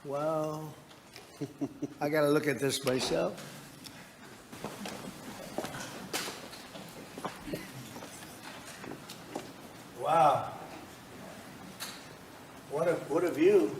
Well, I got to look at this myself. Wow. What a view.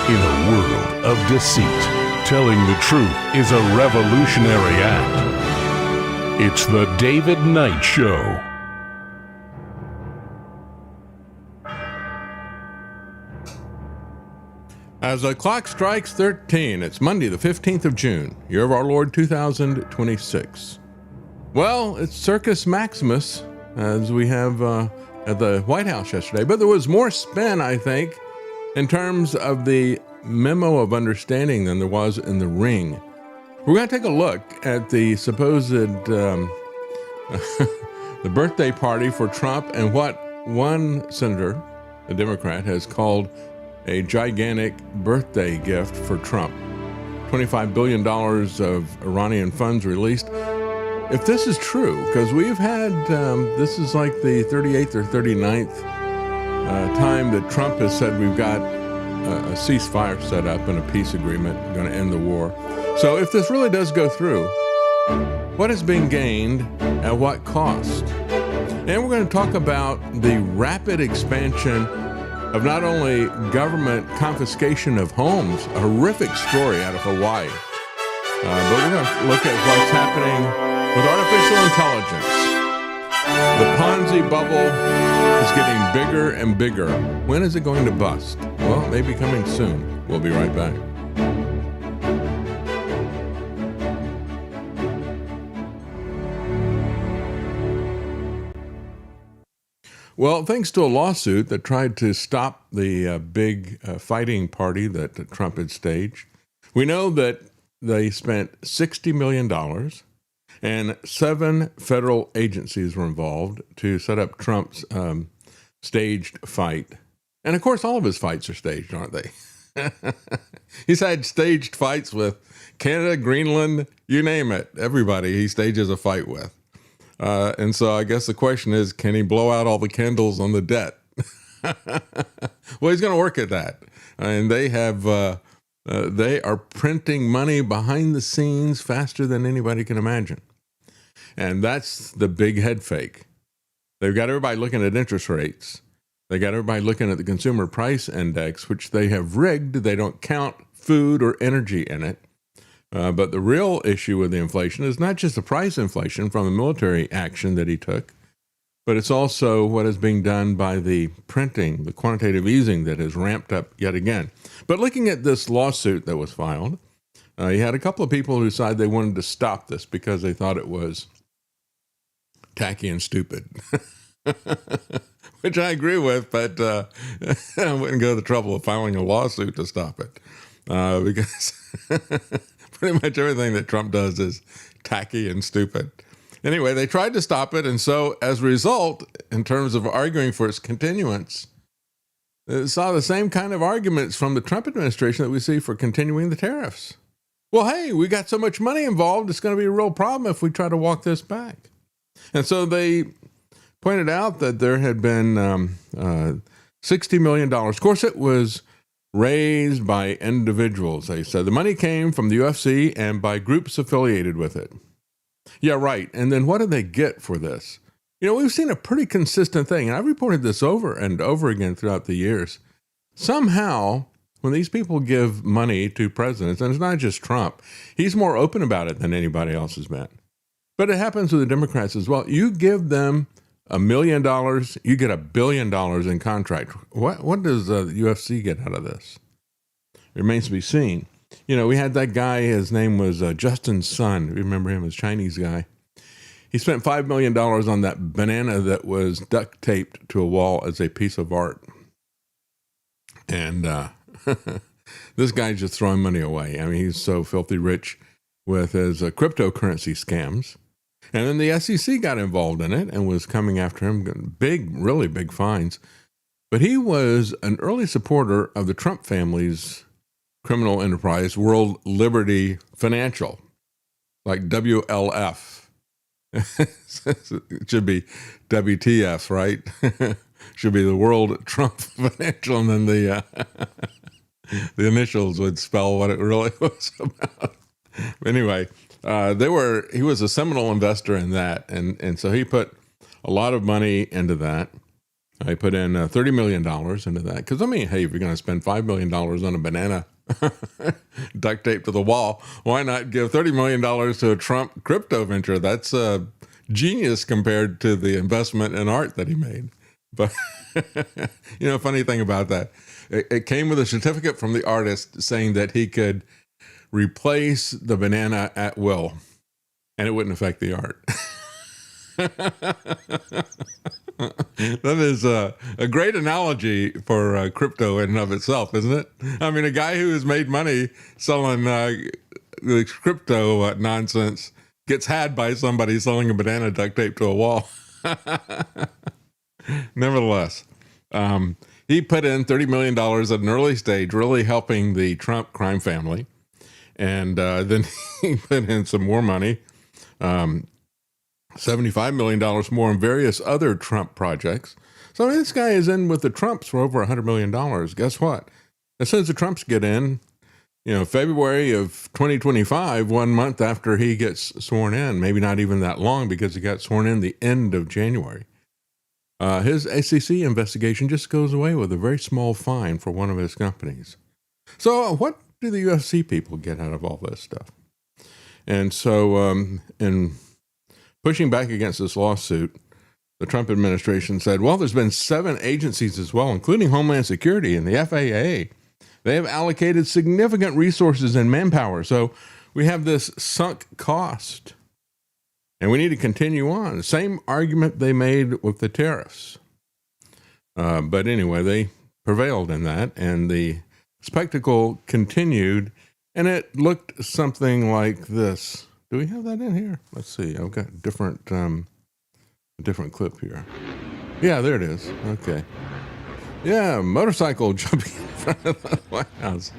In a world of deceit, telling the truth is a revolutionary act. It's the David Knight Show. As the clock strikes 13, it's Monday, the 15th of June, year of our Lord 2026. Well, it's Circus Maximus, as we have at the White House yesterday, but there was more spin, I think, in terms of the memo of understanding than there was in the ring. We're going to take a look at the supposed the birthday party for Trump and what one senator, a Democrat, has called a gigantic birthday gift for Trump. $25 billion of Iranian funds released. If this is true, because we've had, this is like the 38th or 39th time that Trump has said we've got a ceasefire set up and a peace agreement going to end the war. So if this really does go through, what is being gained at what cost? And we're going to talk about the rapid expansion of not only government confiscation of homes, a horrific story out of Hawaii, but we're going to look at what's happening with artificial intelligence. The Ponzi bubble is getting bigger and bigger. When is it going to bust? Well, it may be coming soon. We'll be right back. Well, thanks to a lawsuit that tried to stop the big fighting party that Trump had staged, we know that they spent $60 million and 7 federal agencies were involved to set up Trump's staged fight. And of course, all of his fights are staged, aren't they? He's had staged fights with Canada, Greenland, you name it. Everybody he stages a fight with. And so I guess the question is, can he blow out all the candles on the debt? Well, he's going to work at that. And they are printing money behind the scenes faster than anybody can imagine. And that's the big head fake. They've got everybody looking at interest rates. They got everybody looking at the consumer price index, which they have rigged. They don't count food or energy in it. But the real issue with the inflation is not just the price inflation from the military action that he took, but it's also what is being done by the printing, the quantitative easing that has ramped up yet again. But looking at this lawsuit that was filed, you had a couple of people who decided they wanted to stop this because they thought it was tacky and stupid, which I agree with, but I wouldn't go to the trouble of filing a lawsuit to stop it because pretty much everything that Trump does is tacky and stupid. Anyway, they tried to stop it, and so as a result, in terms of arguing for its continuance, it saw the same kind of arguments from the Trump administration that we see for continuing the tariffs. Well, hey, we got so much money involved, it's going to be a real problem if we try to walk this back. And so they pointed out that there had been $60 million. Of course, it was raised by individuals. They said the money came from the UFC and by groups affiliated with it. Yeah, right. And then what do they get for this? You know, we've seen a pretty consistent thing, and I've reported this over and over again throughout the years. Somehow, when these people give money to presidents, and it's not just Trump, he's more open about it than anybody else has been. But it happens with the Democrats as well. You give them $1 million, you get $1 billion in contract. What does the UFC get out of this? It remains to be seen. You know, we had that guy, his name was Justin Sun. Remember him, as Chinese guy. He spent $5 million on that banana that was duct taped to a wall as a piece of art. And this guy's just throwing money away. I mean, he's so filthy rich with his cryptocurrency scams. And then the SEC got involved in it and was coming after him, really big fines. But he was an early supporter of the Trump family's criminal enterprise, World Liberty Financial, like WLF. It should be WTF, right? Should be the World Trump Financial, and then the initials would spell what it really was about. Anyway, he was a seminal investor in that, and so he put a lot of money into that. He put in $30 million into that. Because, I mean, hey, if you're going to spend $5 million on a banana duct tape to the wall, why not give $30 million to a Trump crypto venture? That's genius compared to the investment in art that he made. But, you know, funny thing about that, it came with a certificate from the artist saying that he could replace the banana at will, and it wouldn't affect the art. That is a great analogy for crypto in and of itself, isn't it? I mean, a guy who has made money selling the crypto nonsense gets had by somebody selling a banana duct tape to a wall. Nevertheless, he put in $30 million at an early stage, really helping the Trump crime family. And then he put in some more money, $75 million more in various other Trump projects. So this guy is in with the Trumps for over $100 million. Guess what? As soon as the Trumps get in, you know, February of 2025, 1 month after he gets sworn in, maybe not even that long because he got sworn in the end of January, his SEC investigation just goes away with a very small fine for one of his companies. So what do the UFC people get out of all this stuff? And so in pushing back against this lawsuit, the Trump administration said, well, there's been 7 agencies as well, including Homeland Security and the FAA. They have allocated significant resources and manpower. So we have this sunk cost, and we need to continue on. The same argument they made with the tariffs. But anyway, they prevailed in that, and the spectacle continued, and it looked something like this. Do we have that in here? Let's see. I've got a different clip here. Yeah, there it is. Okay. Yeah, motorcycle jumping in front of the White House.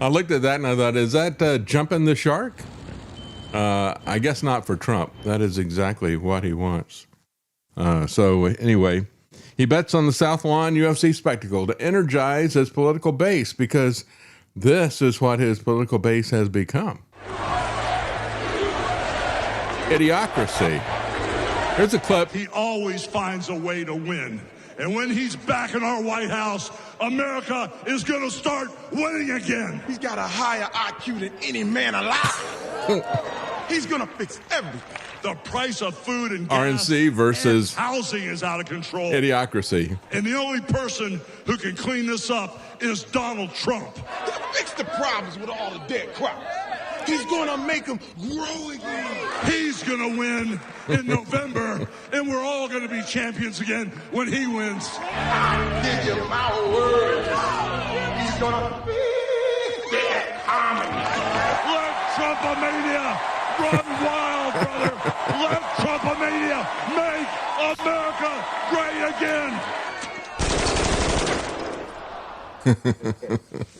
I looked at that and I thought, is that jumping the shark? I guess not for Trump. That is exactly what he wants. So anyway, he bets on the South Lawn UFC spectacle to energize his political base, because this is what his political base has become. Idiocracy. Here's a clip. He always finds a way to win. And when he's back in our White House, America is going to start winning again. He's got a higher IQ than any man alive. He's going to fix everything. The price of food and gas RNC versus and housing is out of control. Idiocracy. And the only person who can clean this up is Donald Trump. He'll fix the problems with all the dead crop. He's going to make them grow again. He's going to win in November, and we're all going to be champions again when he wins. I give you my word. He's going to fix that harmony. Let Trumpomania run wild, brother. Let Trumpomania make America great again.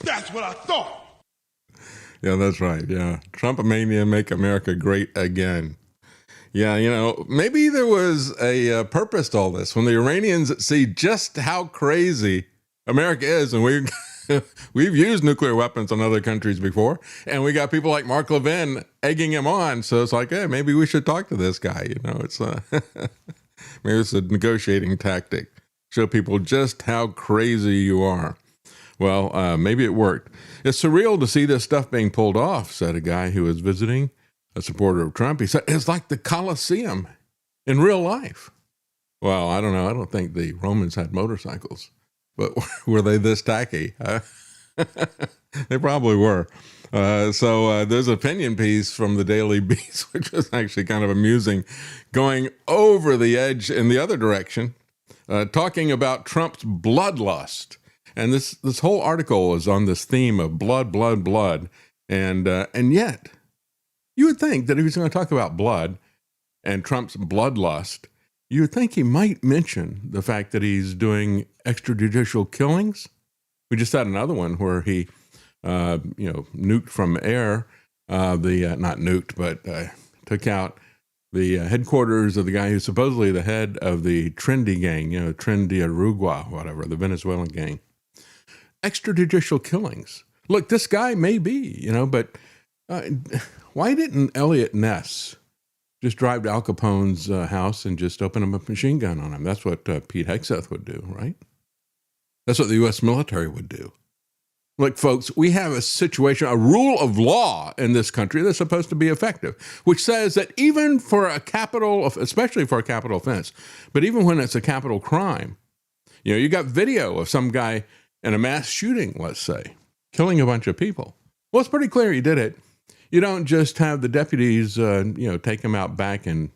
That's what I thought. Yeah, that's right. Yeah. Trumpomania, make America great again. Yeah, you know, maybe there was a purpose to all this. When the Iranians see just how crazy America is, and we've used nuclear weapons on other countries before, and we got people like Mark Levin egging him on. So it's like, hey, maybe we should talk to this guy. You know, it's maybe it's a negotiating tactic. Show people just how crazy you are. Well, maybe it worked. It's surreal to see this stuff being pulled off, said a guy who was visiting, a supporter of Trump. He said, it's like the Colosseum in real life. Well, I don't know. I don't think the Romans had motorcycles, but were they this tacky? They probably were. So there's an opinion piece from the Daily Beast, which was actually kind of amusing, going over the edge in the other direction, talking about Trump's bloodlust. And this whole article is on this theme of blood, blood, blood. And yet, you would think that if he's going to talk about blood and Trump's bloodlust, you would think he might mention the fact that he's doing extrajudicial killings. We just had another one where he, nuked from air, not nuked, but took out the headquarters of the guy who's supposedly the head of the Trendy gang, Tren de Aragua, whatever, the Venezuelan gang. Extrajudicial killings. Look, this guy may be, but why didn't Elliot Ness just drive to Al Capone's house and just open him a machine gun on him? That's what Pete Hegseth would do, right? That's what the U.S. military would do. Look, folks, we have a situation, a rule of law in this country that's supposed to be effective, which says that even for a capital, especially for a capital offense, but even when it's a capital crime, you got video of some guy in a mass shooting, let's say, killing a bunch of people. Well, it's pretty clear he did it. You don't just have the deputies, take him out back and,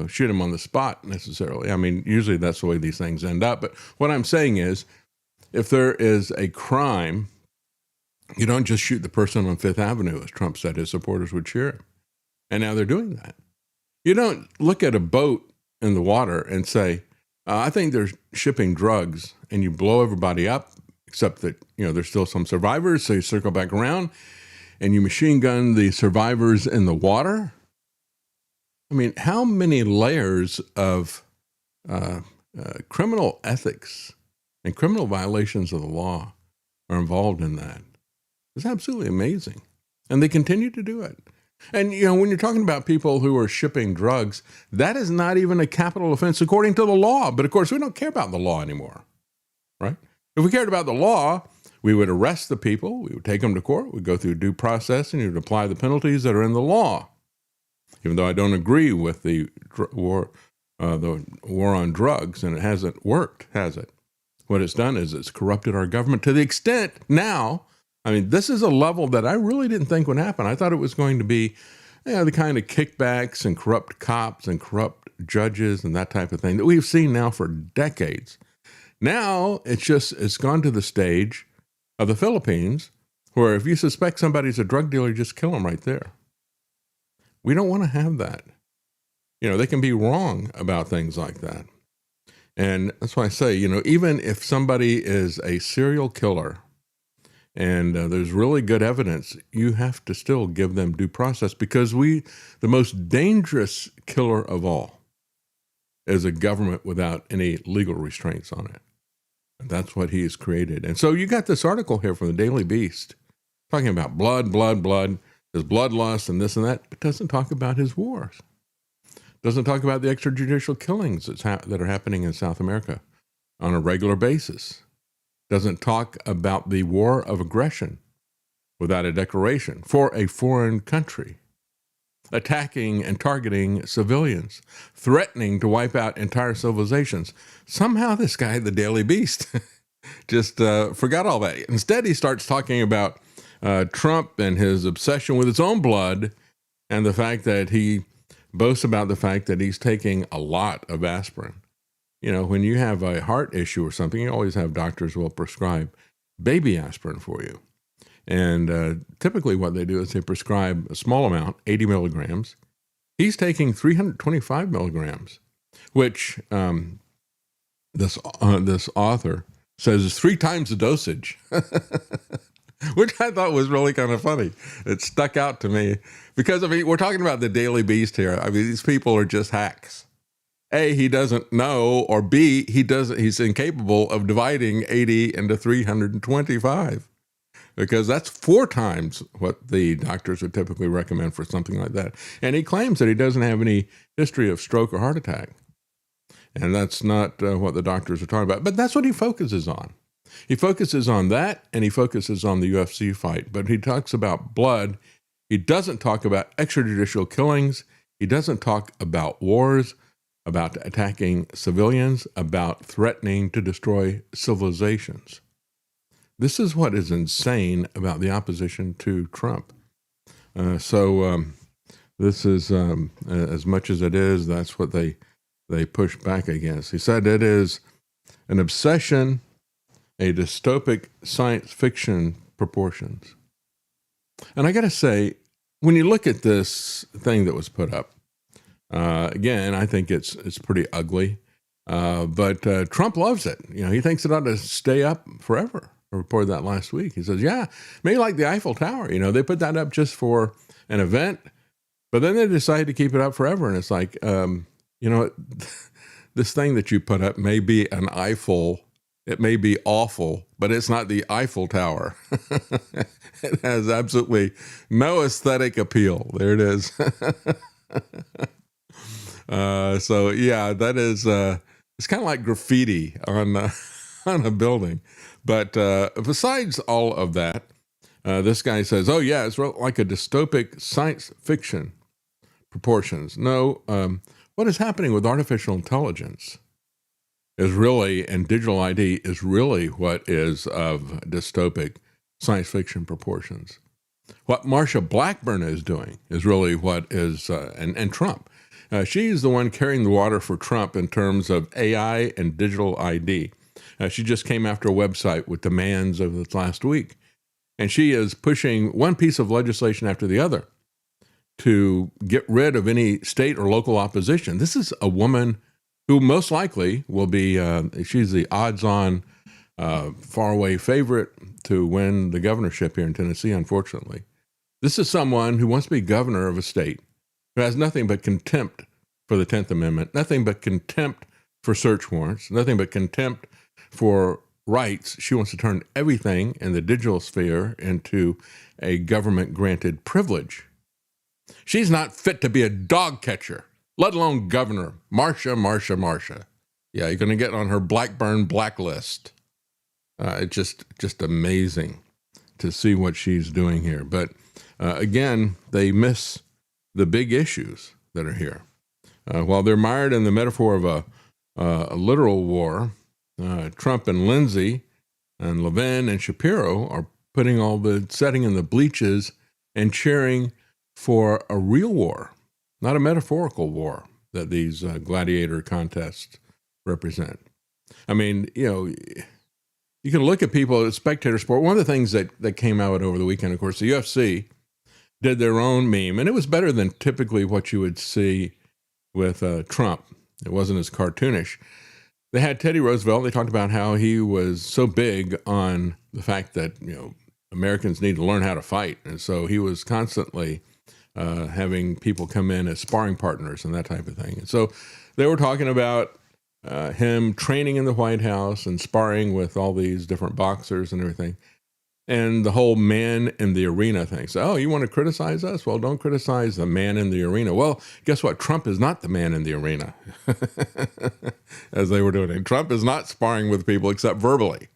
shoot him on the spot necessarily. I mean, usually that's the way these things end up. But what I'm saying is, if there is a crime, you don't just shoot the person on Fifth Avenue, as Trump said his supporters would cheer him. And now they're doing that. You don't look at a boat in the water and say, I think they're shipping drugs, and you blow everybody up, except that, there's still some survivors. So you circle back around and you machine gun the survivors in the water. I mean, how many layers of criminal ethics and criminal violations of the law are involved in that? It's absolutely amazing. And they continue to do it. And, when you're talking about people who are shipping drugs, that is not even a capital offense according to the law. But of course, we don't care about the law anymore, right? If we cared about the law, we would arrest the people, we would take them to court, we'd go through due process, and you'd apply the penalties that are in the law. Even though I don't agree with the war on drugs, and it hasn't worked, has it? What it's done is it's corrupted our government to the extent now. I mean, this is a level that I really didn't think would happen. I thought it was going to be, the kind of kickbacks and corrupt cops and corrupt judges and that type of thing that we've seen now for decades. Now it's gone to the stage of the Philippines, where if you suspect somebody's a drug dealer, just kill them right there. We don't want to have that. They can be wrong about things like that. And that's why I say, even if somebody is a serial killer and there's really good evidence, you have to still give them due process, because the most dangerous killer of all is a government without any legal restraints on it. And that's what he has created. And so you got this article here from the Daily Beast talking about blood, blood, blood, his bloodlust and this and that. It doesn't talk about his wars. Doesn't talk about the extrajudicial killings that are happening in South America on a regular basis. Doesn't talk about the war of aggression without a declaration for a foreign country, attacking and targeting civilians, threatening to wipe out entire civilizations. Somehow this guy, the Daily Beast, just forgot all that. Instead, he starts talking about Trump and his obsession with his own blood, and the fact that he boasts about the fact that he's taking a lot of aspirin. When you have a heart issue or something, you always have doctors who will prescribe baby aspirin for you. And typically what they do is they prescribe a small amount, 80 milligrams. He's taking 325 milligrams, which this author says is 3 times the dosage, which I thought was really kind of funny. It stuck out to me because, we're talking about the Daily Beast here. These people are just hacks. A, he doesn't know, or B, he's incapable of dividing 80 into 325. Because that's 4 times what the doctors would typically recommend for something like that. And he claims that he doesn't have any history of stroke or heart attack. And that's not what the doctors are talking about. But that's what he focuses on. He focuses on that, and he focuses on the UFC fight, but he talks about blood. He doesn't talk about extrajudicial killings. He doesn't talk about wars, about attacking civilians, about threatening to destroy civilizations. This is what is insane about the opposition to Trump. This is, as much as it is, that's what they push back against. He said it is an obsession, a dystopic science fiction proportions. And I got to say, when you look at this thing that was put up, again, I think it's pretty ugly. But Trump loves it. He thinks it ought to stay up forever. I reported that last week. He says, yeah, maybe like the Eiffel Tower. They put that up just for an event, but then they decided to keep it up forever. And it's like, this thing that you put up may be an Eiffel. It may be awful, but it's not the Eiffel Tower. It has absolutely no aesthetic appeal. There it is. So yeah, that is, it's kind of like graffiti on a building. But besides all of that, this guy says, oh yeah, it's like a dystopic science fiction proportions. No, what is happening with artificial intelligence is really, and digital ID is really what is of dystopic science fiction proportions. What Marsha Blackburn is doing is really what is, and Trump. She's the one carrying the water for Trump in terms of AI and digital ID. She just came after a website with demands of this last week. And she is pushing one piece of legislation after the other to get rid of any state or local opposition. This is a woman who most likely will be, she's the odds-on faraway favorite to win the governorship here in Tennessee, unfortunately. This is someone who wants to be governor of a state who has nothing but contempt for the 10th Amendment, nothing but contempt for search warrants, nothing but contempt for rights. She wants to turn everything in the digital sphere into a government-granted privilege. She's not fit to be a dog catcher, let alone governor. Marsha. Yeah, you're going to get on her Blackburn blacklist. It's just amazing to see what she's doing here. But again, they miss the big issues that are here. While they're mired in the metaphor of a literal war, Trump and Lindsey and Levin and Shapiro are putting all the setting in the bleachers and cheering for a real war, not a metaphorical war that these gladiator contests represent. I mean, you can look at people at spectator sport. One of the things that came out over the weekend, of course, the UFC did their own meme, and it was better than typically what you would see with Trump. It wasn't as cartoonish. They had Teddy Roosevelt. They talked about how he was so big on the fact that, Americans need to learn how to fight. And so he was constantly having people come in as sparring partners and that type of thing. And so they were talking about him training in the White House and sparring with all these different boxers and everything. And the whole man in the arena thing. So, oh, you want to criticize us? Well, don't criticize the man in the arena. Well, guess what? Trump is not the man in the arena, as they were doing it. Trump is not sparring with people except verbally.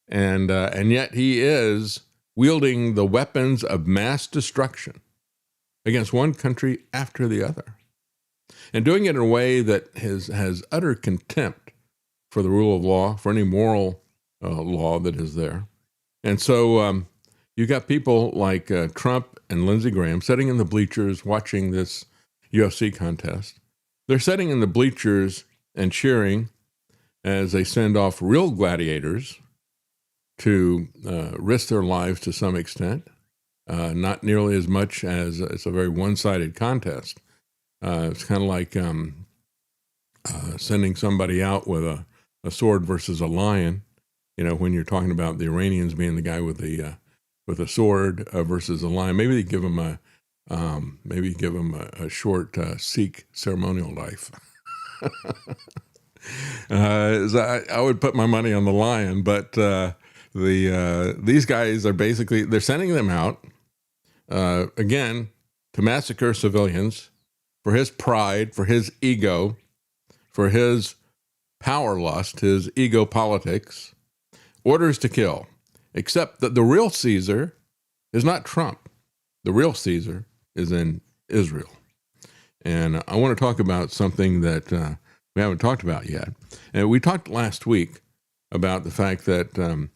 And yet he is wielding the weapons of mass destruction against one country after the other. And doing it in a way that has utter contempt for the rule of law, for any moral law that is there. And so you got people like Trump and Lindsey Graham sitting in the bleachers watching this UFC contest. They're sitting in the bleachers and cheering as they send off real gladiators to risk their lives to some extent, not nearly as much as it's a very one-sided contest. It's kind of like sending somebody out with a sword versus a lion. When you're talking about the Iranians being the guy with a sword versus a lion, maybe they give him a short Sikh ceremonial life. I would put my money on the lion, but these guys are basically, they're sending them out again to massacre civilians for his pride, for his ego, for his power lust, his ego politics. orders to kill, except that the real Caesar is not Trump. The real Caesar is in Israel. And I want to talk about something that we haven't talked about yet. And we talked last week about the fact that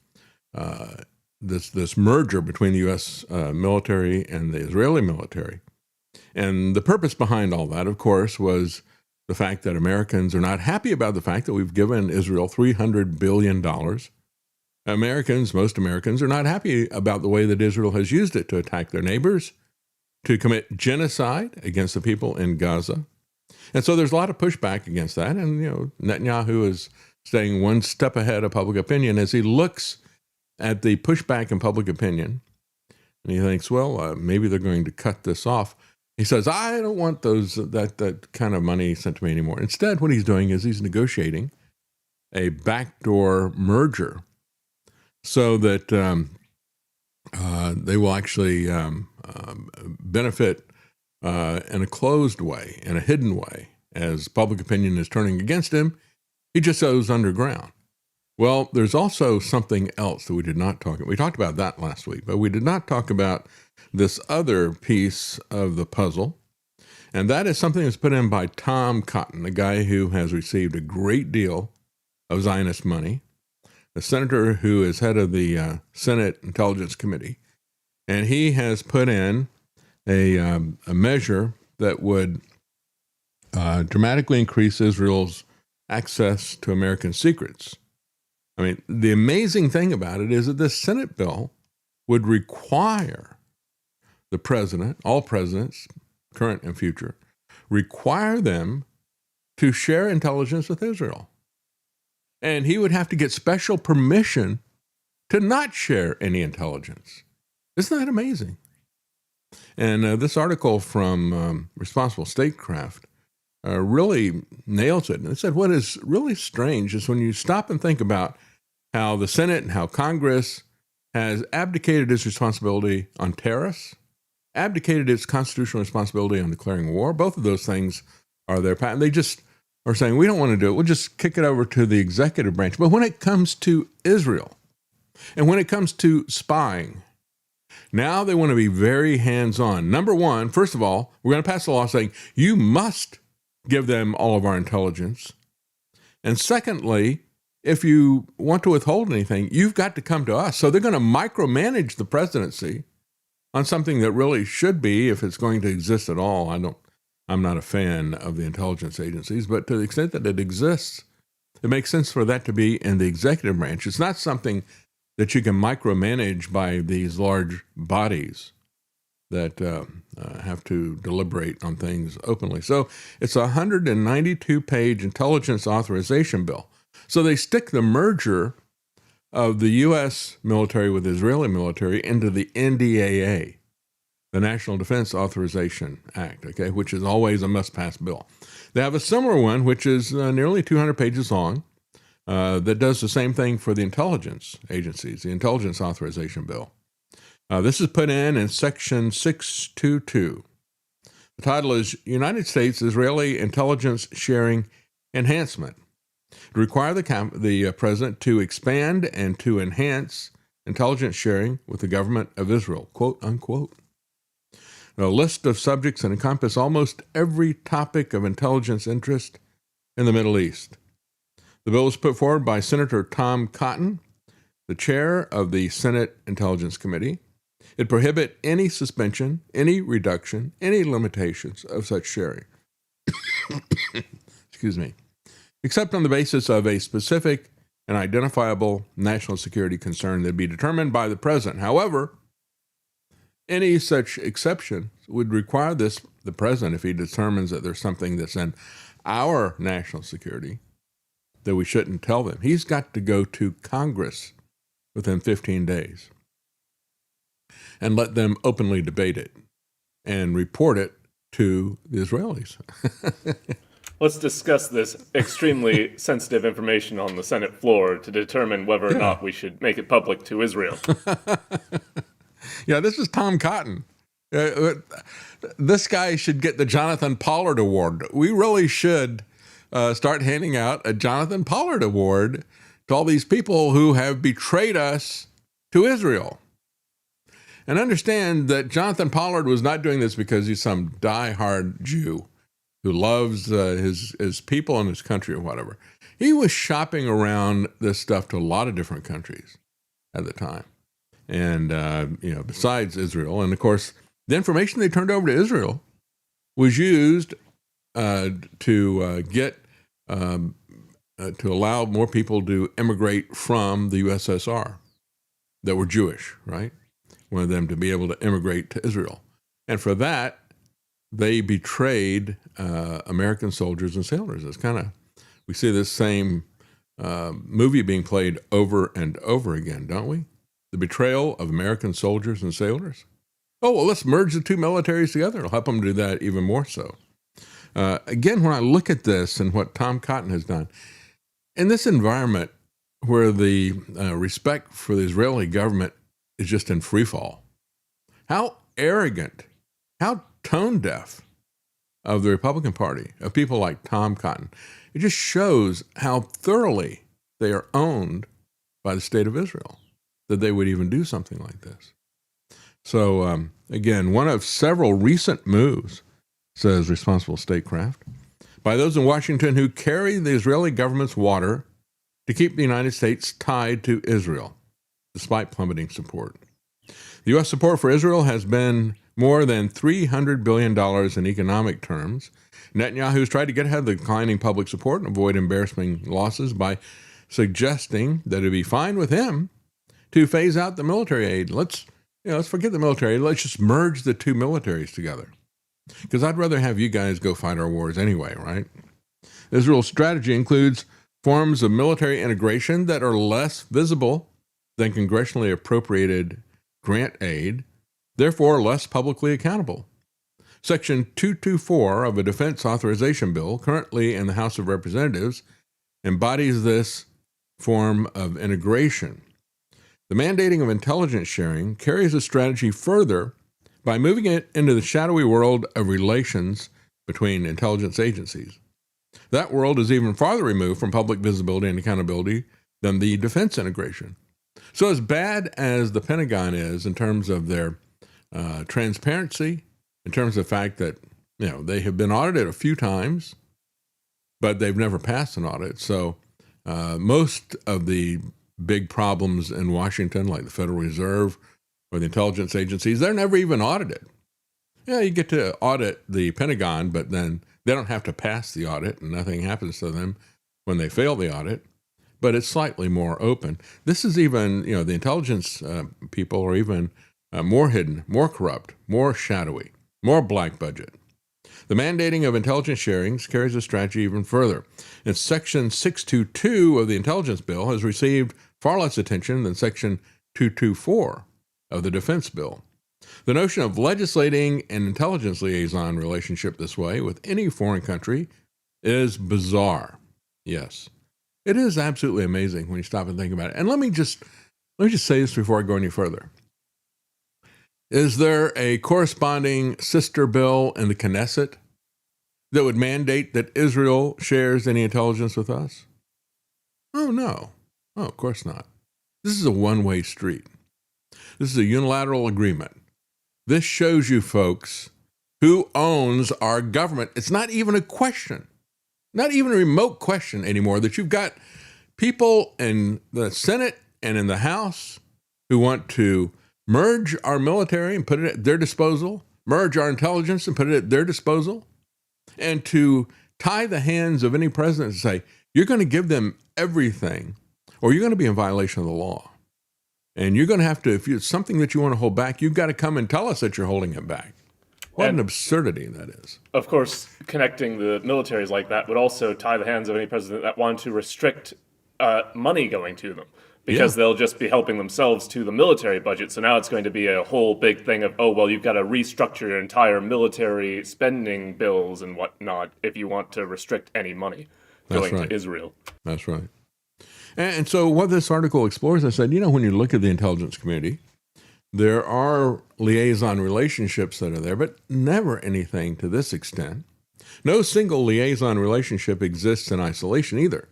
this merger between the U.S. Military and the Israeli military. And the purpose behind all that, of course, was the fact that Americans are not happy about the fact that we've given Israel $300 billion. Most Americans are not happy about the way that Israel has used it to attack their neighbors, to commit genocide against the people in Gaza. And so there's a lot of pushback against that. And, Netanyahu is staying one step ahead of public opinion as he looks at the pushback in public opinion. And he thinks, well, maybe they're going to cut this off. He says, I don't want that kind of money sent to me anymore. Instead, what he's doing is he's negotiating a backdoor merger so that they will actually benefit in a closed way, in a hidden way. As public opinion is turning against him, he just goes underground. Well, there's also something else that we did not talk about. We talked about that last week, but we did not talk about this other piece of the puzzle. And that is something that's put in by Tom Cotton, a guy who has received a great deal of Zionist money, a senator who is head of the Senate Intelligence Committee. And he has put in a measure that would dramatically increase Israel's access to American secrets. I mean, the amazing thing about it is that this Senate bill would require the president, all presidents, current and future, require them to share intelligence with Israel. And he would have to get special permission to not share any intelligence. Isn't that amazing? And this article from Responsible Statecraft really nails it. And it said what is really strange is when you stop and think about how the Senate and how Congress has abdicated its responsibility on terrorists, abdicated its constitutional responsibility on declaring war. Both of those things are their patent. They just are saying, we don't want to do it. We'll just kick it over to the executive branch. But when it comes to Israel and when it comes to spying, now they want to be very hands-on. Number one, first of all, we're going to pass a law saying you must give them all of our intelligence. And secondly, if you want to withhold anything, you've got to come to us. So they're going to micromanage the presidency on something that really should be, if it's going to exist at all. I'm not a fan of the intelligence agencies, but to the extent that it exists, it makes sense for that to be in the executive branch. It's not something that you can micromanage by these large bodies that have to deliberate on things openly. So it's a 192-page intelligence authorization bill. So they stick the merger of the U.S. military with the Israeli military into the NDAA, the National Defense Authorization Act, okay, which is always a must-pass bill. They have a similar one, which is nearly 200 pages long, that does the same thing for the intelligence agencies, the Intelligence Authorization Bill. This is put in Section 622. The title is United States-Israeli Intelligence Sharing Enhancement. To require the president to expand and to enhance intelligence sharing with the government of Israel, quote unquote. A list of subjects that encompass almost every topic of intelligence interest in the Middle East. The bill was put forward by Senator Tom Cotton, the chair of the Senate Intelligence Committee. It prohibits any suspension, any reduction, any limitations of such sharing. Excuse me. Except on the basis of a specific and identifiable national security concern that be determined by the president. However, any such exception would require the president, if he determines that there's something that's in our national security that we shouldn't tell them, he's got to go to Congress within 15 days and let them openly debate it and report it to the Israelis. Let's discuss this extremely sensitive information on the Senate floor to determine whether or not we should make it public to Israel. Yeah, this is Tom Cotton. This guy should get the Jonathan Pollard Award. We really should start handing out a Jonathan Pollard Award to all these people who have betrayed us to Israel. And understand that Jonathan Pollard was not doing this because he's some diehard Jew who loves his people and his country or whatever. He was shopping around this stuff to a lot of different countries at the time. And, besides Israel. And, of course, the information they turned over to Israel was used to allow more people to immigrate from the USSR that were Jewish, right? Wanted them to be able to immigrate to Israel. And for that, they betrayed American soldiers and sailors. It's kind of, we see this same movie being played over and over again, don't we? The betrayal of American soldiers and sailors. Oh, well, let's merge the two militaries together. It'll help them do that even more so. Again, when I look at this and what Tom Cotton has done, in this environment where the respect for the Israeli government is just in free fall, how arrogant, how tone deaf of the Republican Party, of people like Tom Cotton, it just shows how thoroughly they are owned by the state of Israel, that they would even do something like this. So, again, one of several recent moves, says Responsible Statecraft, by those in Washington who carry the Israeli government's water to keep the United States tied to Israel, despite plummeting support. The U.S. support for Israel has been more than $300 billion in economic terms. Netanyahu's tried to get ahead of the declining public support and avoid embarrassing losses by suggesting that it'd be fine with him to phase out the military aid. Let's forget the military aid. Let's just merge the two militaries together. Because I'd rather have you guys go fight our wars anyway, right? Israel's strategy includes forms of military integration that are less visible than congressionally appropriated grant aid, therefore less publicly accountable. Section 224 of a defense authorization bill, currently in the House of Representatives, embodies this form of integration. The mandating of intelligence sharing carries the strategy further by moving it into the shadowy world of relations between intelligence agencies. That world is even farther removed from public visibility and accountability than the defense integration. So as bad as the Pentagon is in terms of their transparency, in terms of the fact that they have been audited a few times, but they've never passed an audit. So most of the big problems in Washington, like the Federal Reserve or the intelligence agencies, they're never even audited. Yeah, you get to audit the Pentagon, but then they don't have to pass the audit and nothing happens to them when they fail the audit. But it's slightly more open. This is even, the intelligence people are even more hidden, more corrupt, more shadowy, more black budget. The mandating of intelligence sharings carries the strategy even further. And Section 622 of the Intelligence Bill has received far less attention than Section 224 of the Defense Bill. The notion of legislating an intelligence liaison relationship this way with any foreign country is bizarre. Yes, it is absolutely amazing when you stop and think about it. And let me just say this before I go any further. Is there a corresponding sister bill in the Knesset that would mandate that Israel shares any intelligence with us? Oh, no. Oh, of course not. This is a one-way street. This is a unilateral agreement. This shows you, folks, who owns our government. It's not even a question, not even a remote question anymore, that you've got people in the Senate and in the House who want to merge our military and put it at their disposal, merge our intelligence and put it at their disposal, and to tie the hands of any president and say, you're going to give them everything or you're going to be in violation of the law. And you're going to have to, if it's something that you want to hold back, you've got to come and tell us that you're holding it back. What an absurdity that is. Of course, connecting the militaries like that would also tie the hands of any president that wanted to restrict money going to them, because they'll just be helping themselves to the military budget. So now it's going to be a whole big thing of, you've got to restructure your entire military spending bills and whatnot if you want to restrict any money going to Israel. That's right. And so what this article explores, I said, when you look at the intelligence community, there are liaison relationships that are there, but never anything to this extent. No single liaison relationship exists in isolation either.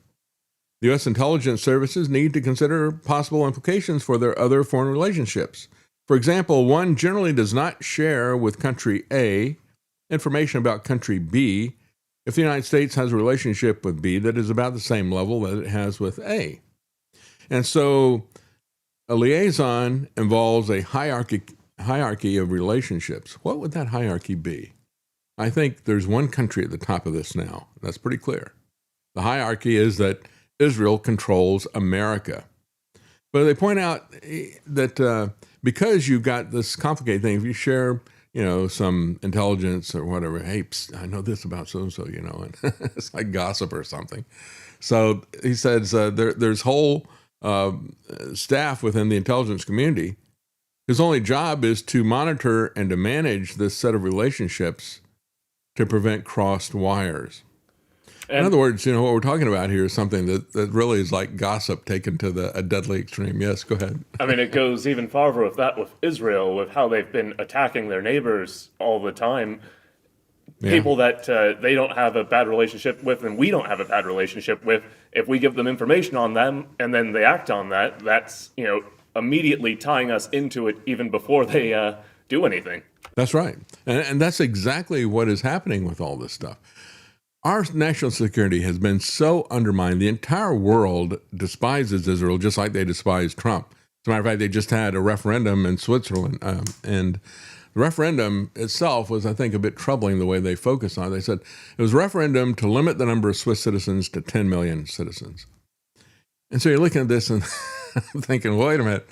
the U.S. intelligence services need to consider possible implications for their other foreign relationships. For example, one generally does not share with country A information about country B if the United States has a relationship with B that is about the same level that it has with A. And so a liaison involves a hierarchy of relationships. What would that hierarchy be? I think there's one country at the top of this now. That's pretty clear. The hierarchy is that Israel controls America. But they point out that because you've got this complicated thing, if you share, some intelligence or whatever, hey, psst, I know this about so-and-so, and it's like gossip or something. So he says there's whole staff within the intelligence community whose only job is to monitor and to manage this set of relationships to prevent crossed wires. In other words, what we're talking about here is something that really is like gossip taken to a deadly extreme. Yes, go ahead. I mean, it goes even farther with that with Israel, with how they've been attacking their neighbors all the time. Yeah. People that they don't have a bad relationship with and we don't have a bad relationship with, if we give them information on them and then they act on that, that's, immediately tying us into it even before they do anything. That's right. And that's exactly what is happening with all this stuff. Our national security has been so undermined. The entire world despises Israel just like they despise Trump. As a matter of fact, they just had a referendum in Switzerland, and the referendum itself was, I think, a bit troubling the way they focused on it. They said it was a referendum to limit the number of Swiss citizens to 10 million citizens. And so you're looking at this and thinking, wait a minute,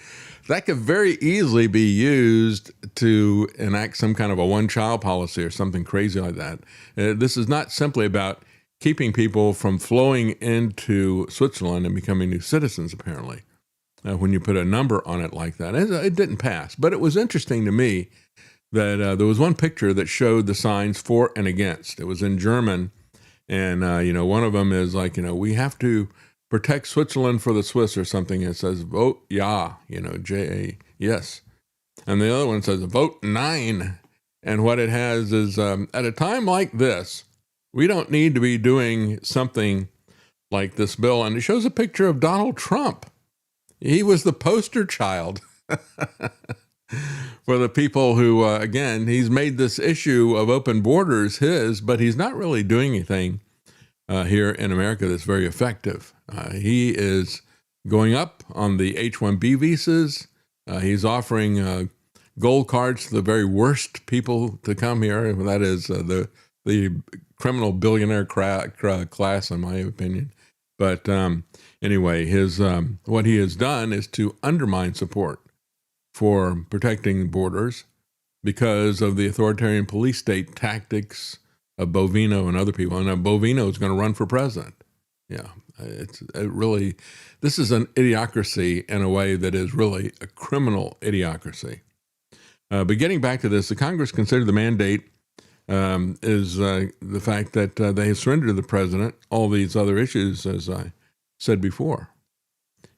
that could very easily be used to enact some kind of a one-child policy or something crazy like that. This is not simply about keeping people from flowing into Switzerland and becoming new citizens, apparently, when you put a number on it like that. It didn't pass. But it was interesting to me that there was one picture that showed the signs for and against. It was in German, and, one of them is like, we have to protect Switzerland for the Swiss or something. It says, vote ja, J-A, yes. And the other one says, vote nein. And what it has is, at a time like this, we don't need to be doing something like this bill. And it shows a picture of Donald Trump. He was the poster child for the people who, again, he's made this issue of open borders his, but he's not really doing anything here in America that's very effective. He is going up on the H-1B visas. He's offering gold cards to the very worst people to come here. That is the criminal billionaire class, in my opinion. But anyway, his what he has done is to undermine support for protecting borders because of the authoritarian police state tactics of Bovino and other people. And now Bovino is going to run for president. Yeah, this is an idiocracy in a way that is really a criminal idiocracy. But getting back to this, the Congress considered the mandate is the fact that they have surrendered to the president all these other issues, as I said before.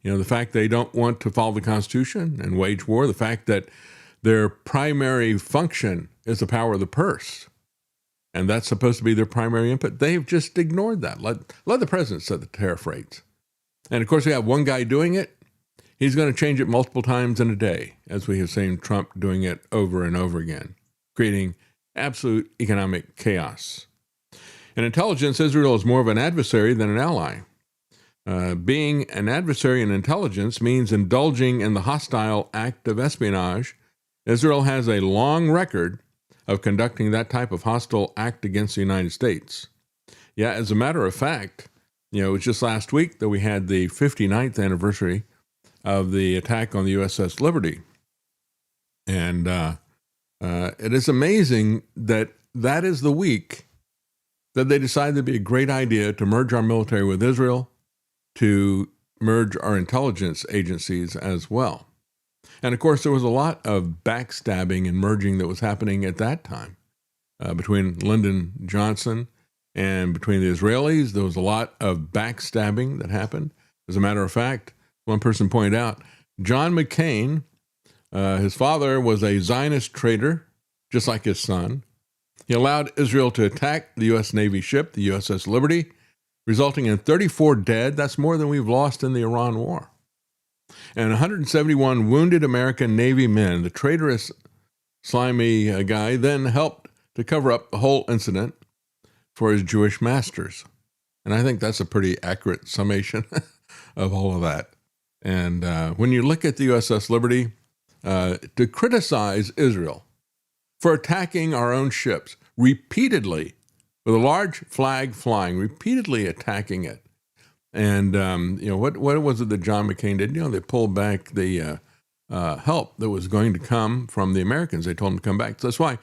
The fact they don't want to follow the Constitution and wage war, the fact that their primary function is the power of the purse, and that's supposed to be their primary input. They've just ignored that. Let the president set the tariff rates. And of course, we have one guy doing it. He's going to change it multiple times in a day, as we have seen Trump doing it over and over again, creating absolute economic chaos. In intelligence, Israel is more of an adversary than an ally. Being an adversary in intelligence means indulging in the hostile act of espionage. Israel has a long record of conducting that type of hostile act against the United States. Yeah, as a matter of fact, it was just last week that we had the 59th anniversary of the attack on the USS Liberty. And it is amazing that is the week that they decided it'd be a great idea to merge our military with Israel, to merge our intelligence agencies as well. And of course, there was a lot of backstabbing and merging that was happening at that time between Lyndon Johnson and between the Israelis. There was a lot of backstabbing that happened. As a matter of fact, one person pointed out, John McCain, his father was a Zionist traitor, just like his son. He allowed Israel to attack the U.S. Navy ship, the USS Liberty, resulting in 34 dead. That's more than we've lost in the Iran War. And 171 wounded American Navy men. The traitorous, slimy guy then helped to cover up the whole incident for his Jewish masters. And I think that's a pretty accurate summation of all of that. And when you look at the USS Liberty, to criticize Israel for attacking our own ships repeatedly, with a large flag flying, repeatedly attacking it. And, what was it that John McCain did? They pulled back the help that was going to come from the Americans. They told them to come back. So that's why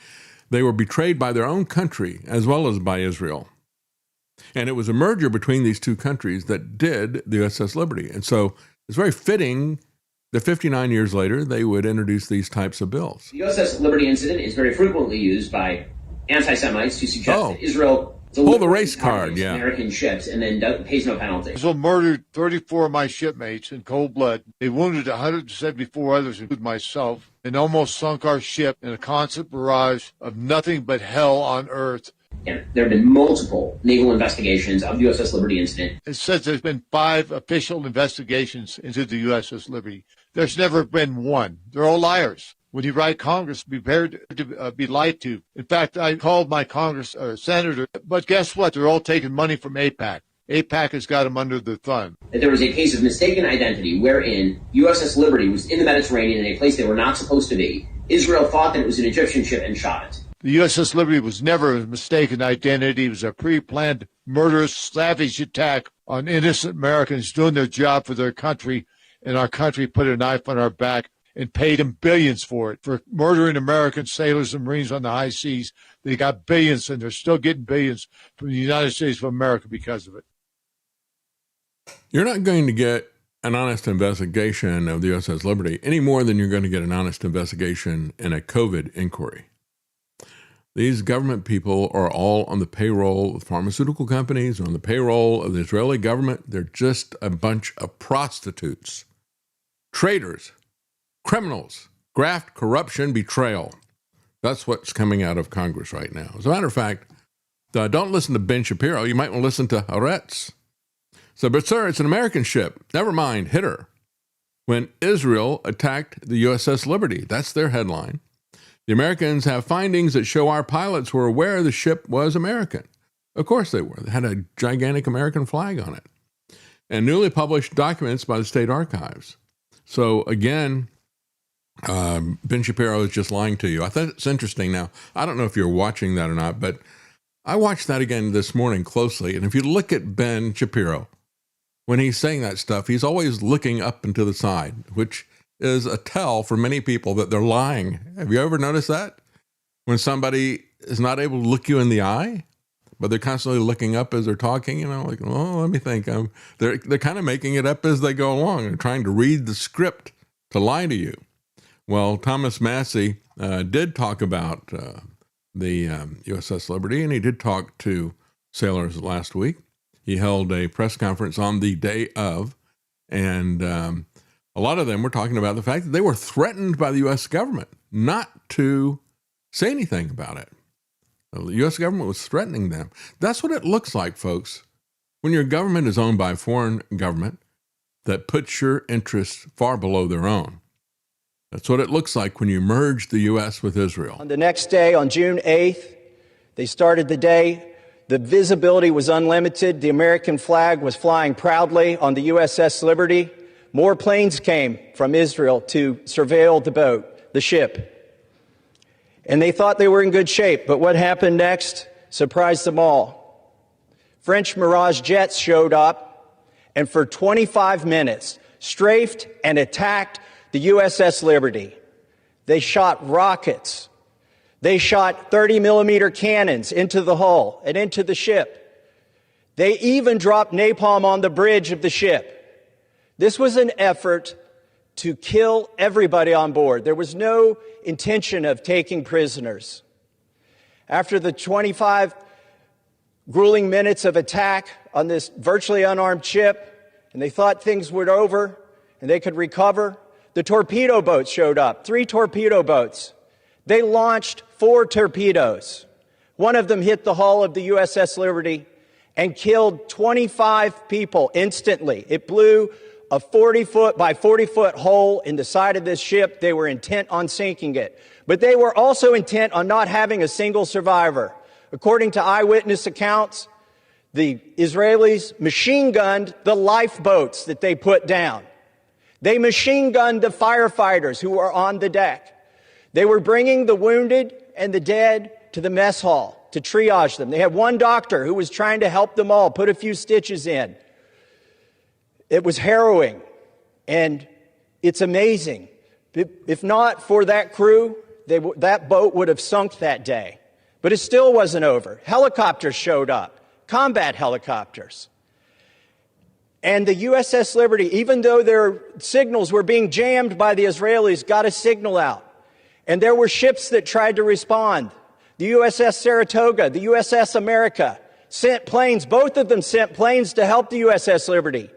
they were betrayed by their own country as well as by Israel. And it was a merger between these two countries that did the USS Liberty. And so it's very fitting that 59 years later, they would introduce these types of bills. The USS Liberty incident is very frequently used by anti-Semites to suggest that Israel pull the race card, American ships and then pays no penalty. Israel murdered 34 of my shipmates in cold blood. They wounded 174 others, including myself, and almost sunk our ship in a constant barrage of nothing but hell on earth. And there have been multiple naval investigations of the USS Liberty incident. It says there's been 5 official investigations into the USS Liberty. There's never been one. They're all liars. When you write Congress, be prepared to be lied to. In fact, I called my senator, but guess what? They're all taking money from AIPAC. AIPAC has got them under the thumb. That there was a case of mistaken identity wherein USS Liberty was in the Mediterranean in a place they were not supposed to be. Israel thought that it was an Egyptian ship and shot it. The USS Liberty was never a mistaken identity. It was a pre-planned, murderous, savage attack on innocent Americans doing their job for their country, and our country put a knife on our back and paid them billions for it, for murdering American sailors and Marines on the high seas. They got billions, and they're still getting billions from the United States of America because of it. You're not going to get an honest investigation of the USS Liberty any more than you're going to get an honest investigation in a COVID inquiry. These government people are all on the payroll of pharmaceutical companies, on the payroll of the Israeli government. They're just a bunch of prostitutes, traitors, criminals, graft, corruption, betrayal. That's what's coming out of Congress right now. As a matter of fact, don't listen to Ben Shapiro. You might want to listen to Haaretz. So, but sir, it's an American ship. Never mind, hit her. When Israel attacked the USS Liberty, that's their headline. The Americans have findings that show our pilots were aware the ship was American. Of course they were. They had a gigantic American flag on it. And newly published documents by the state archives. So again, Ben Shapiro is just lying to you. I thought it's interesting. Now, I don't know if you're watching that or not, but I watched that again this morning closely. And if you look at Ben Shapiro, when he's saying that stuff, he's always looking up and to the side, which is a tell for many people that they're lying. Have you ever noticed that? When somebody is not able to look you in the eye, but they're constantly looking up as they're talking, like, oh, let me think. They're kind of making it up as they go along and trying to read the script to lie to you. Well, Thomas Massie did talk about the USS Liberty, and he did talk to sailors last week. He held a press conference on the day of, and a lot of them were talking about the fact that they were threatened by the U.S. government not to say anything about it. The U.S. government was threatening them. That's what it looks like, folks, when your government is owned by a foreign government that puts your interests far below their own. That's what it looks like when you merge the U.S. with Israel. On the next day, on June 8th, they started the day. The visibility was unlimited. The American flag was flying proudly on the USS Liberty. More planes came from Israel to surveil the boat, the ship. And they thought they were in good shape, but what happened next surprised them all. French Mirage jets showed up and for 25 minutes strafed and attacked the USS Liberty. They shot rockets. They shot 30-millimeter cannons into the hull and into the ship. They even dropped napalm on the bridge of the ship. This was an effort to kill everybody on board. There was no intention of taking prisoners. After the 25 grueling minutes of attack on this virtually unarmed ship, and they thought things were over and they could recover, the torpedo boats showed up, 3 torpedo boats. They launched 4 torpedoes. One of them hit the hull of the USS Liberty and killed 25 people instantly. It blew a 40-foot by 40-foot hole in the side of this ship. They were intent on sinking it. But they were also intent on not having a single survivor. According to eyewitness accounts, the Israelis machine gunned the lifeboats that they put down. They machine gunned the firefighters who were on the deck. They were bringing the wounded and the dead to the mess hall to triage them. They had one doctor who was trying to help them all, put a few stitches in. It was harrowing, and it's amazing. If not for that crew, that boat would have sunk that day. But it still wasn't over. Helicopters showed up, combat helicopters. And the USS Liberty, even though their signals were being jammed by the Israelis, got a signal out. And there were ships that tried to respond. The USS Saratoga, the USS America sent planes. Both of them sent planes to help the USS Liberty.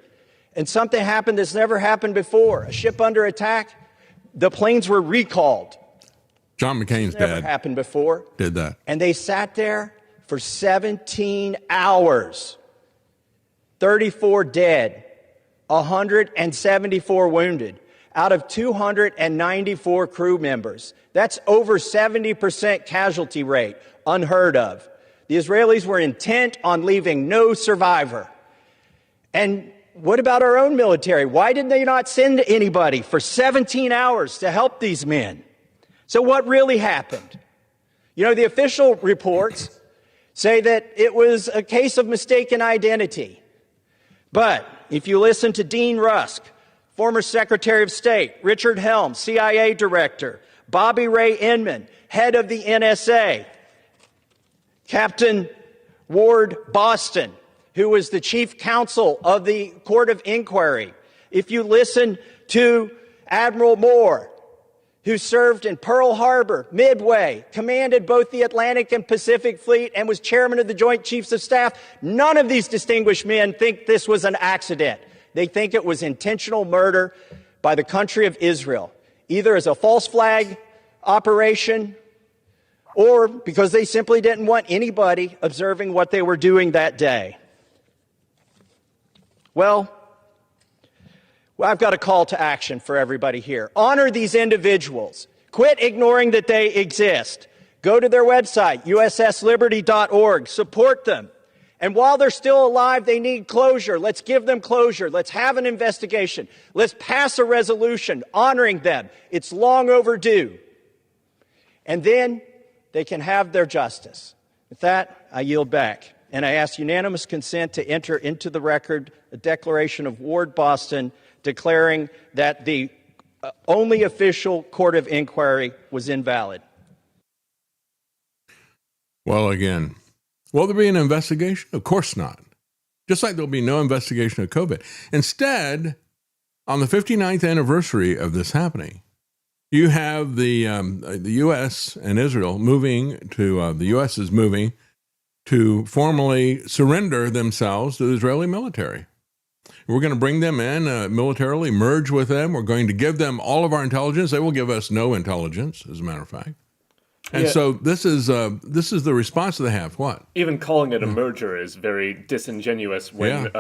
And something happened that's never happened before. A ship under attack, the planes were recalled. John McCain's Never dad happened before. did that. And they sat there for 17 hours. 34 dead, 174 wounded, out of 294 crew members. That's over 70% casualty rate, unheard of. The Israelis were intent on leaving no survivor. And what about our own military? Why did they not send anybody for 17 hours to help these men? So what really happened? You know, the official reports say that it was a case of mistaken identity. But if you listen to Dean Rusk, former Secretary of State, Richard Helms, CIA Director, Bobby Ray Inman, head of the NSA, Captain Ward Boston, who was the chief counsel of the Court of Inquiry, if you listen to Admiral Moore, who served in Pearl Harbor, Midway, commanded both the Atlantic and Pacific Fleet, and was chairman of the Joint Chiefs of Staff. None of these distinguished men think this was an accident. They think it was intentional murder by the country of Israel, either as a false flag operation or because they simply didn't want anybody observing what they were doing that day. Well, I've got a call to action for everybody here. Honor these individuals. Quit ignoring that they exist. Go to their website, ussliberty.org. Support them. And while they're still alive, they need closure. Let's give them closure. Let's have an investigation. Let's pass a resolution honoring them. It's long overdue. And then they can have their justice. With that, I yield back. And I ask unanimous consent to enter into the record a declaration of Ward Boston declaring that the only official court of inquiry was invalid. Well, again, will there be an investigation? Of course not. Just like there'll be no investigation of COVID. Instead, on the 59th anniversary of this happening, you have the U.S. and Israel moving to, the U.S. is moving to formally surrender themselves to the Israeli military. We're going to bring them in militarily, merge with them. We're going to give them all of our intelligence. They will give us no intelligence, as a matter of fact. And so this is the response they have. What? Even calling it a merger is very disingenuous when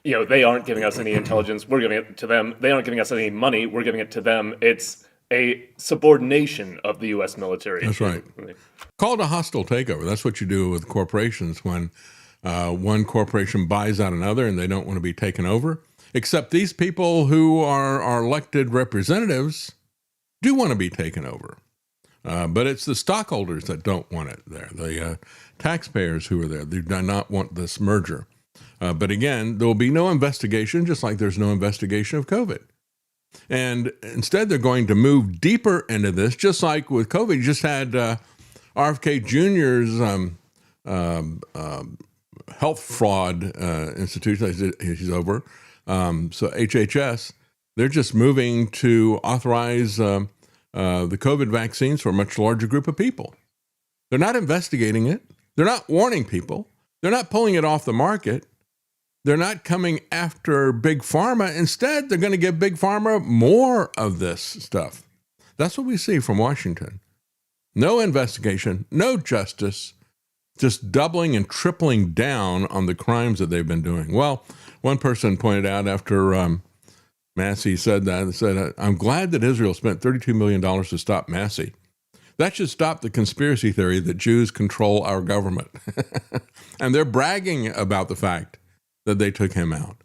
they aren't giving us any intelligence. We're giving it to them. They aren't giving us any money. We're giving it to them. It's a subordination of the U.S. military. That's right. Call it a hostile takeover. That's what you do with corporations when one corporation buys out another and they don't want to be taken over. Except these people who are elected representatives do want to be taken over. But it's the stockholders that don't want it there. The taxpayers who are there, they do not want this merger. But again, there will be no investigation, just like there's no investigation of COVID. And instead, they're going to move deeper into this, just like with COVID. You just had RFK Jr.'s health fraud institution he's over. So HHS, they're just moving to authorize the COVID vaccines for a much larger group of people. They're not investigating it. They're not warning people. They're not pulling it off the market. They're not coming after Big Pharma. Instead, they're going to give Big Pharma more of this stuff. That's what we see from Washington. No investigation, no justice, just doubling and tripling down on the crimes that they've been doing. Well, one person pointed out after Massey said that, I'm glad that Israel spent $32 million to stop Massey. That should stop the conspiracy theory that Jews control our government. And they're bragging about the fact that they took him out.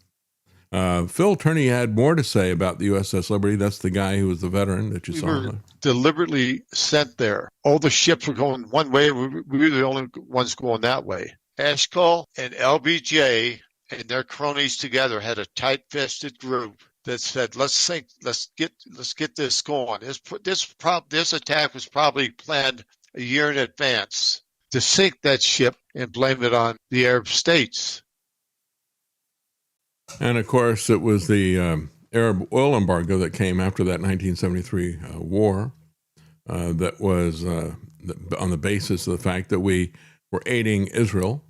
Phil Turney had more to say about the USS Liberty. That's the guy who was the veteran that you We saw. were deliberately sent there. All the ships were going one way. We were the only ones going that way. Eshkol and LBJ and their cronies together had a tight-fisted group that said, let's get this going. This attack was probably planned a year in advance to sink that ship and blame it on the Arab states. And of course, it was the Arab oil embargo that came after that 1973 war that was on the basis of the fact that we were aiding Israel.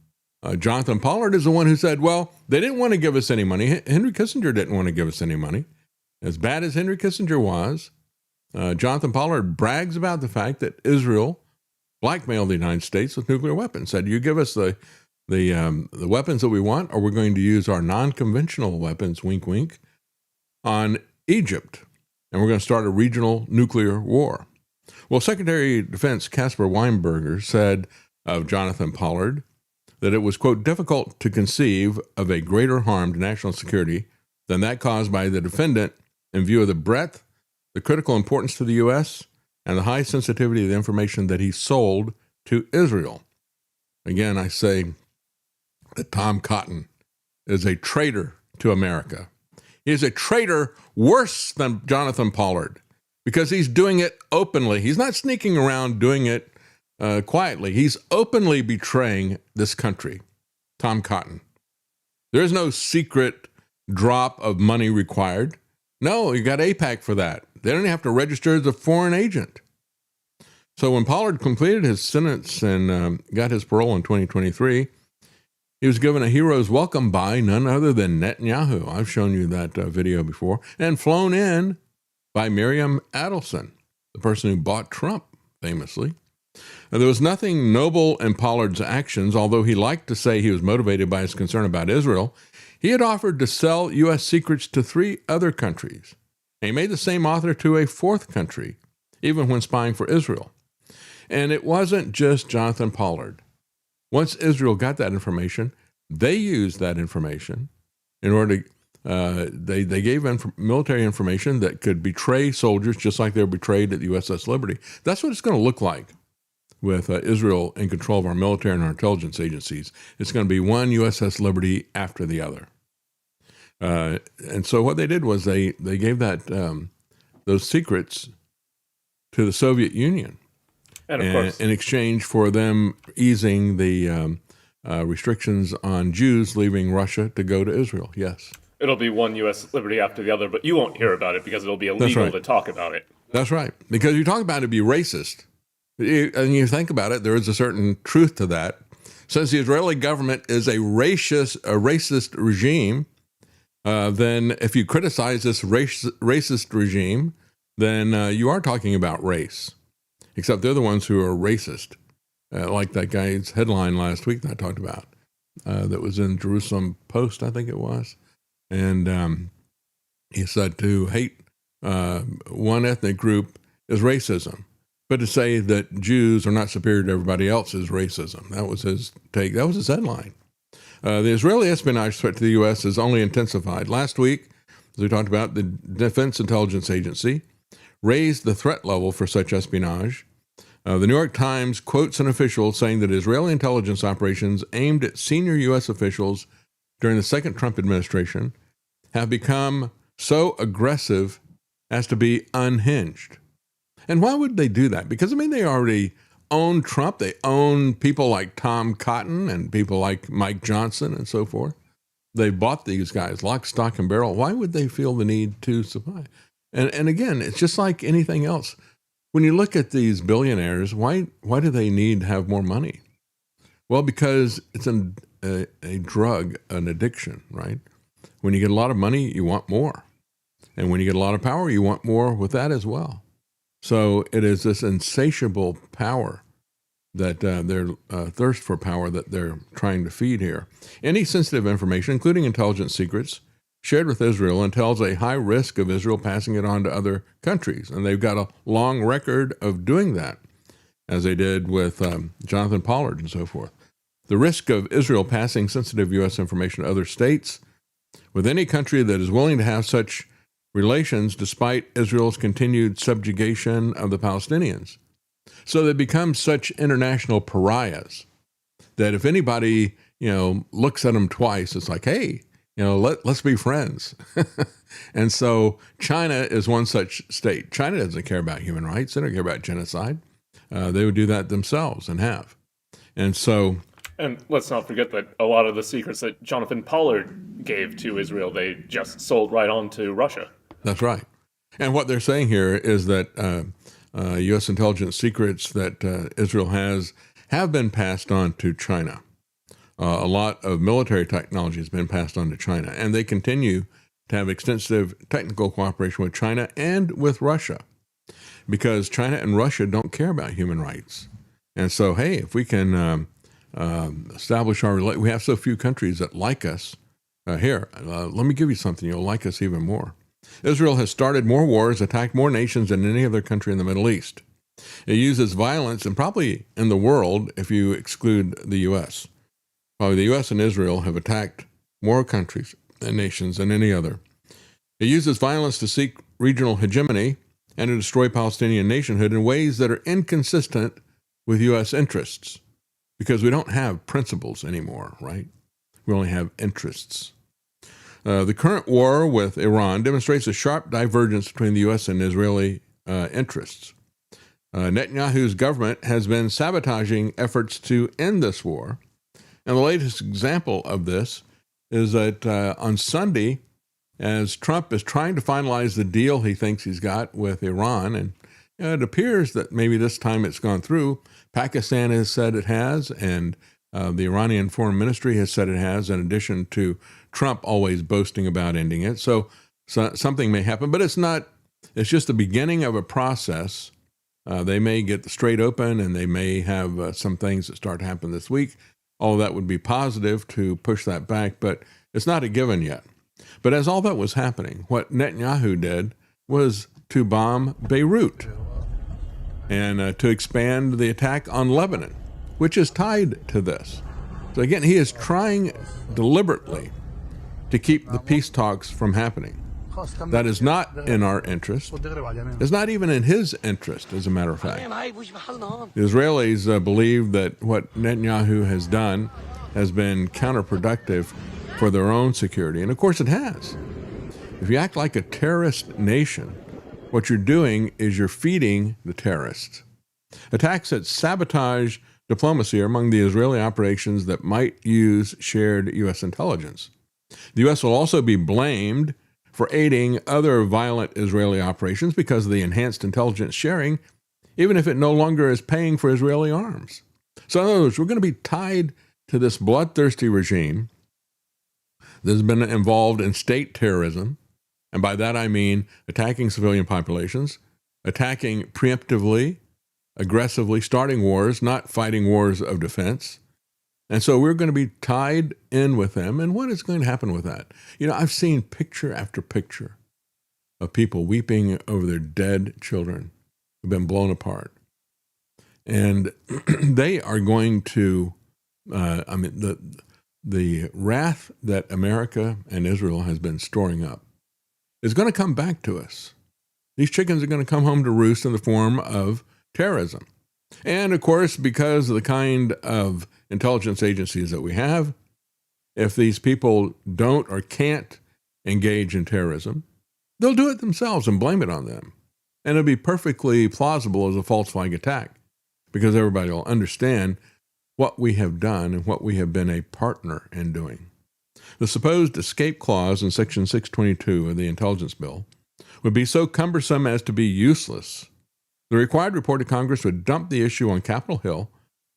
Jonathan Pollard is the one who said, well, they didn't want to give us any money. Henry Kissinger didn't want to give us any money. As bad as Henry Kissinger was, Jonathan Pollard brags about the fact that Israel blackmailed the United States with nuclear weapons, said, you give us the weapons that we want, or we're going to use our non-conventional weapons, wink, wink, on Egypt. And we're going to start a regional nuclear war. Well, Secretary of Defense Caspar Weinberger said of Jonathan Pollard that it was, quote, difficult to conceive of a greater harm to national security than that caused by the defendant in view of the breadth, the critical importance to the U.S., and the high sensitivity of the information that he sold to Israel. Again, I say that Tom Cotton is a traitor to America. He is a traitor worse than Jonathan Pollard because he's doing it openly. He's not sneaking around doing it quietly. He's openly betraying this country, Tom Cotton. There is no secret drop of money required. No, you got AIPAC for that. They don't have to register as a foreign agent. So when Pollard completed his sentence and got his parole in 2023, he was given a hero's welcome by none other than Netanyahu. I've shown you that video before. And flown in by Miriam Adelson, the person who bought Trump, famously. Now, there was nothing noble in Pollard's actions, although he liked to say he was motivated by his concern about Israel. He had offered to sell U.S. secrets to 3 other countries. And he made the same offer to a 4th country, even when spying for Israel. And it wasn't just Jonathan Pollard. Once Israel got that information, they used that information in order to, they gave military information that could betray soldiers just like they were betrayed at the USS Liberty. That's what it's going to look like with Israel in control of our military and our intelligence agencies. It's going to be one USS Liberty after the other. And so what they did was they gave that those secrets to the Soviet Union. And of course, in exchange for them easing the restrictions on Jews leaving Russia to go to Israel. Yes. it'll be one U.S. Liberty after the other, but you won't hear about it because it'll be illegal to talk about it. That's right. Because you talk about it be racist. And you think about it, there is a certain truth to that. Since the Israeli government is a racist regime, then if you criticize this racist regime, then you are talking about race. Except they're the ones who are racist. Like that guy's headline last week that I talked about. That was in Jerusalem Post, I think it was. And he said to hate one ethnic group is racism. But to say that Jews are not superior to everybody else is racism. That was his take. That was his headline. The Israeli espionage threat to the U.S. has only intensified. Last week, as we talked about, the Defense Intelligence Agency raised the threat level for such espionage. The New York Times quotes an official saying that Israeli intelligence operations aimed at senior U.S. officials during the second Trump administration have become so aggressive as to be unhinged. And why would they do that? Because, I mean, they already own Trump. They own people like Tom Cotton and people like Mike Johnson and so forth. They bought these guys lock, stock, and barrel. Why would they feel the need to supply? And again, it's just like anything else. When you look at these billionaires, why do they need to have more money? Well, because it's a drug, an addiction, right? When you get a lot of money, you want more. And when you get a lot of power, you want more with that as well. So it is this insatiable power their thirst for power that they're trying to feed here. Any sensitive information, including intelligence secrets, shared with Israel entails a high risk of Israel passing it on to other countries. And they've got a long record of doing that, as they did with Jonathan Pollard and so forth. The risk of Israel passing sensitive U.S. information to other states with any country that is willing to have such relations despite Israel's continued subjugation of the Palestinians. So they become such international pariahs that if anybody, looks at them twice, it's like, hey, let's be friends. And so China is one such state. China doesn't care about human rights. They don't care about genocide. They would do that themselves and have. And so... And let's not forget that a lot of the secrets that Jonathan Pollard gave to Israel, they just sold right on to Russia. That's right. And what they're saying here is that U.S. intelligence secrets that Israel have been passed on to China. A lot of military technology has been passed on to China, and they continue to have extensive technical cooperation with China and with Russia, because China and Russia don't care about human rights. And so, hey, if we can establish our relationship, we have so few countries that like us. Let me give you something. You'll like us even more. Israel has started more wars, attacked more nations than any other country in the Middle East. It uses violence, and probably in the world, if you exclude the U.S., probably the U.S. and Israel have attacked more countries and nations than any other. It uses violence to seek regional hegemony and to destroy Palestinian nationhood in ways that are inconsistent with U.S. interests, because we don't have principles anymore, right? We only have interests. The current war with Iran demonstrates a sharp divergence between the U.S. and Israeli interests. Netanyahu's government has been sabotaging efforts to end this war. And the latest example of this is that on Sunday, as Trump is trying to finalize the deal he thinks he's got with Iran, and it appears that maybe this time it's gone through. Pakistan has said it has, and the Iranian Foreign Ministry has said it has, in addition to Trump always boasting about ending it. So something may happen, but it's not. It's just the beginning of a process. They may get the Strait open, and they may have some things that start to happen this week. All that would be positive to push that back, but it's not a given yet. But as all that was happening, what Netanyahu did was to bomb Beirut and to expand the attack on Lebanon, which is tied to this. So again, he is trying deliberately to keep the peace talks from happening. That is not in our interest. It's not even in his interest, as a matter of fact. The Israelis believe that what Netanyahu has done has been counterproductive for their own security. And of course it has. If you act like a terrorist nation, what you're doing is you're feeding the terrorists. Attacks that sabotage diplomacy are among the Israeli operations that might use shared U.S. intelligence. The U.S. will also be blamed for aiding other violent Israeli operations because of the enhanced intelligence sharing, even if it no longer is paying for Israeli arms. So in other words, we're going to be tied to this bloodthirsty regime that has been involved in state terrorism, and by that I mean attacking civilian populations, attacking preemptively, aggressively, starting wars, not fighting wars of defense. And so we're going to be tied in with them. And what is going to happen with that? I've seen picture after picture of people weeping over their dead children who've been blown apart. And they are going to, the wrath that America and Israel has been storing up is going to come back to us. These chickens are going to come home to roost in the form of terrorism. And of course, because of the kind of intelligence agencies that we have, if these people don't or can't engage in terrorism, they'll do it themselves and blame it on them. And it'll be perfectly plausible as a false flag attack, because everybody will understand what we have done and what we have been a partner in doing. The supposed escape clause in Section 622 of the Intelligence Bill would be so cumbersome as to be useless. The required report to Congress would dump the issue on Capitol Hill,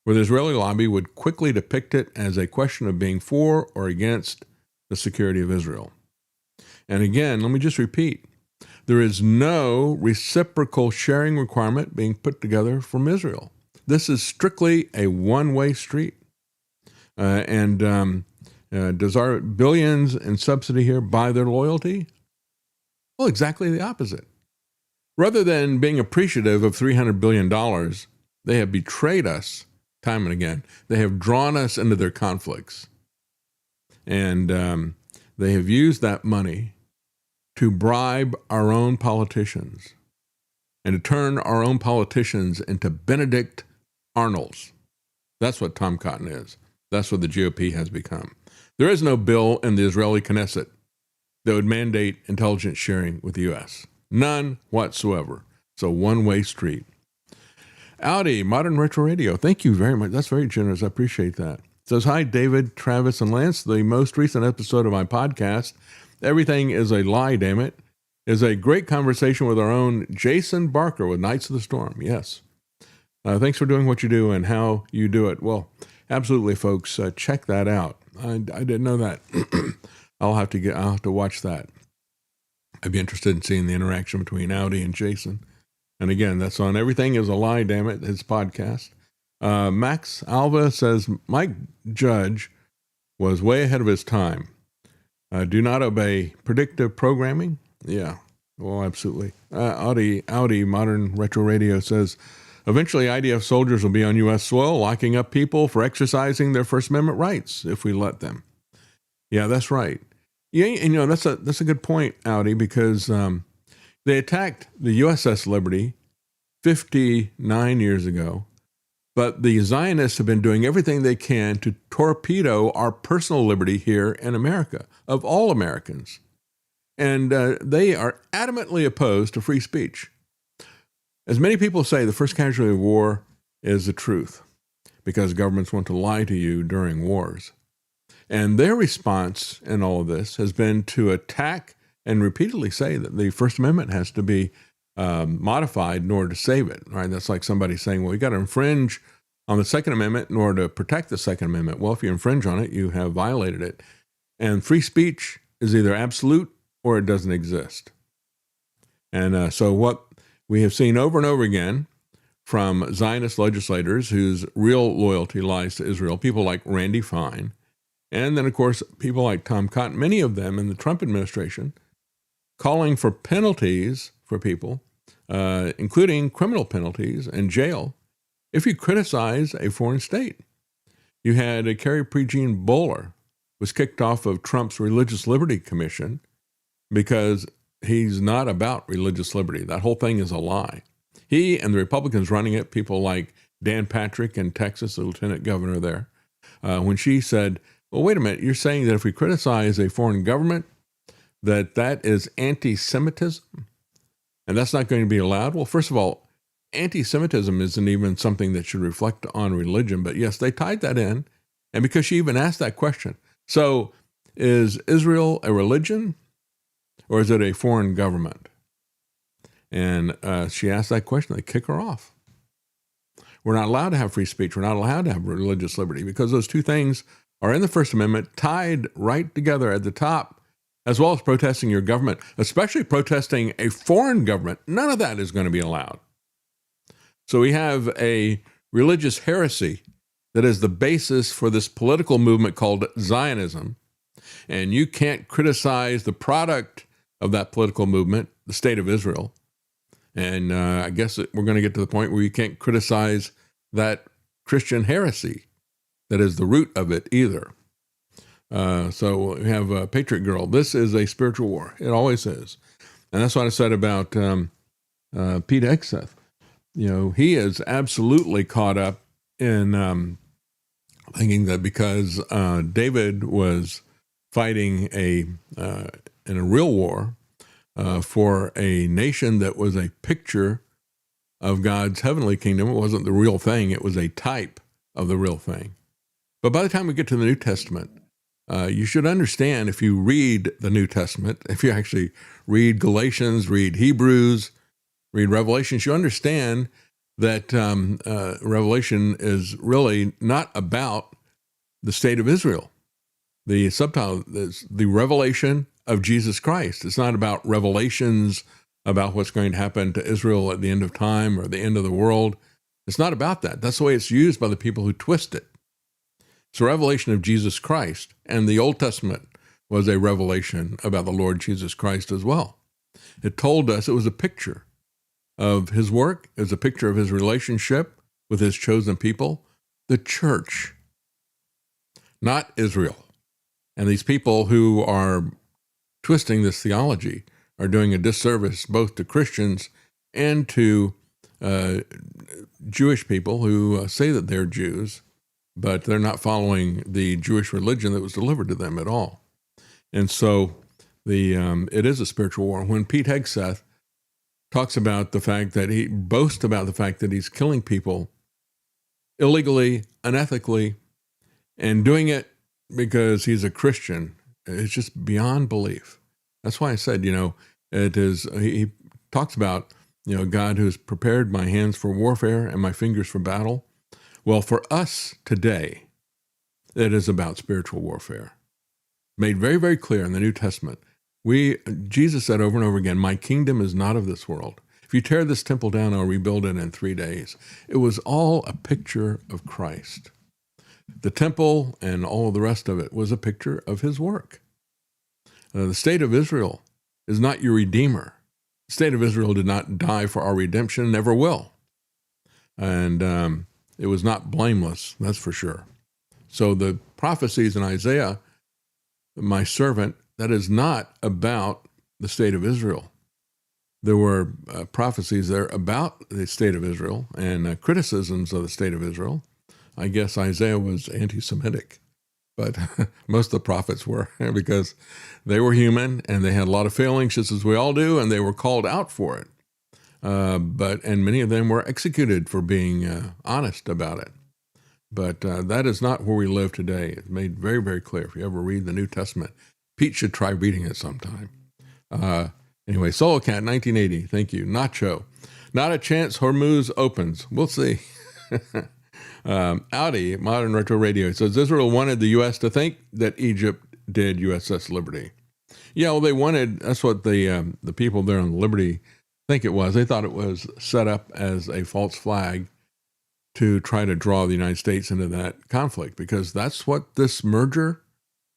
where the Israeli lobby would quickly depict it as a question of being for or against the security of Israel. And again, let me just repeat, there is no reciprocal sharing requirement being put together from Israel. this is strictly a one-way street. Does our billions in subsidy here buy their loyalty? Well, exactly the opposite. Rather than being appreciative of $300 billion, they have betrayed us time and again. They have drawn us into their conflicts. And they have used that money to bribe our own politicians and to turn our own politicians into Benedict Arnolds. That's what Tom Cotton is. That's what the GOP has become. There is no bill in the Israeli Knesset that would mandate intelligence sharing with the U.S. None whatsoever. It's a one-way street. Audi, Modern Retro Radio, thank you very much. That's very generous. I appreciate that. It says, hi, David, Travis, and Lance. The most recent episode of my podcast, Everything is a Lie, Damn It, is a great conversation with our own Jason Barker with Knights of the Storm. Yes. Thanks for doing what you do and how you do it. Well, absolutely, folks. Check that out. I didn't know that. I'll have to watch that. I'd be interested in seeing the interaction between Audi and Jason. And again, that's on Everything is a Lie, Damn It, his podcast. Max Alva says, Mike Judge was way ahead of his time. Do not obey predictive programming. Yeah, well, absolutely. Audi Modern Retro Radio says, eventually IDF soldiers will be on U.S. soil, locking up people for exercising their First Amendment rights if we let them. Yeah, that's right. Yeah, and that's a good point, Audi, because they attacked the USS Liberty 59 years ago, but the Zionists have been doing everything they can to torpedo our personal liberty here in America, of all Americans. And they are adamantly opposed to free speech. As many people say, the first casualty of war is the truth, because governments want to lie to you during wars. And their response in all of this has been to attack and repeatedly say that the First Amendment has to be modified in order to save it. Right? That's like somebody saying, well, you got to infringe on the Second Amendment in order to protect the Second Amendment. Well, if you infringe on it, you have violated it. And free speech is either absolute or it doesn't exist. And so what we have seen over and over again from Zionist legislators whose real loyalty lies to Israel, people like Randy Fine, and then, of course, people like Tom Cotton, many of them in the Trump administration, calling for penalties for people, including criminal penalties and jail, if you criticize a foreign state. You had Carrie Prejean Bowler was kicked off of Trump's Religious Liberty Commission because he's not about religious liberty. That whole thing is a lie. He and the Republicans running it, people like Dan Patrick in Texas, the lieutenant governor there, when she said, well, wait a minute, you're saying that if we criticize a foreign government, that is anti-Semitism, and that's not going to be allowed? Well, first of all, anti-Semitism isn't even something that should reflect on religion, but yes, they tied that in, and because she even asked that question. So is Israel a religion, or is it a foreign government? And she asked that question, they kick her off. We're not allowed to have free speech. We're not allowed to have religious liberty because those two things are in the First Amendment, tied right together at the top, as well as protesting your government, especially protesting a foreign government. None of that is going to be allowed. So we have a religious heresy that is the basis for this political movement called Zionism, and you can't criticize the product of that political movement, the State of Israel. And I guess we're going to get to the point where you can't criticize that Christian heresy that is the root of it either. So we have Patriot Girl. This is a spiritual war. It always is. And that's what I said about Pete Hegseth. He is absolutely caught up in thinking that because David was fighting in a real war for a nation that was a picture of God's heavenly kingdom. It wasn't the real thing. It was a type of the real thing. But by the time we get to the New Testament, you should understand, if you read the New Testament, if you actually read Galatians, read Hebrews, read Revelations, you understand that Revelation is really not about the state of Israel. The subtitle is the revelation of Jesus Christ. It's not about revelations about what's going to happen to Israel at the end of time or the end of the world. It's not about that. That's the way it's used by the people who twist it. It's a revelation of Jesus Christ, and the Old Testament was a revelation about the Lord Jesus Christ as well. It told us, it was a picture of his work, it was a picture of his relationship with his chosen people, the church, not Israel. And these people who are twisting this theology are doing a disservice both to Christians and to Jewish people who say that they're Jews, but they're not following the Jewish religion that was delivered to them at all. And so it is a spiritual war. When Pete Hegseth talks about the fact that he boasts about the fact that he's killing people illegally, unethically, and doing it because he's a Christian, it's just beyond belief. That's why I said, it is, he talks about, God who's prepared my hands for warfare and my fingers for battle. Well, for us today, it is about spiritual warfare. Made very, very clear in the New Testament. Jesus said over and over again, my kingdom is not of this world. If you tear this temple down, I'll rebuild it in 3 days. It was all a picture of Christ. The temple and all of the rest of it was a picture of his work. The state of Israel is not your redeemer. The state of Israel did not die for our redemption, never will. And it was not blameless, that's for sure. So the prophecies in Isaiah, my servant, that is not about the state of Israel. There were prophecies there about the state of Israel and criticisms of the state of Israel. I guess Isaiah was anti-Semitic, but most of the prophets were because they were human and they had a lot of failings, just as we all do, and they were called out for it. And many of them were executed for being honest about it. But that is not where we live today. It's made very, very clear. If you ever read the New Testament, Pete should try reading it sometime. Anyway, Solo Cat, 1980. Thank you. Nacho. Not a chance Hormuz opens. We'll see. Audi, Modern Retro Radio, says Israel wanted the U.S. to think that Egypt did USS Liberty. Yeah, well, they wanted, that's what the people there on Liberty think it was. They thought it was set up as a false flag to try to draw the United States into that conflict, because that's what this merger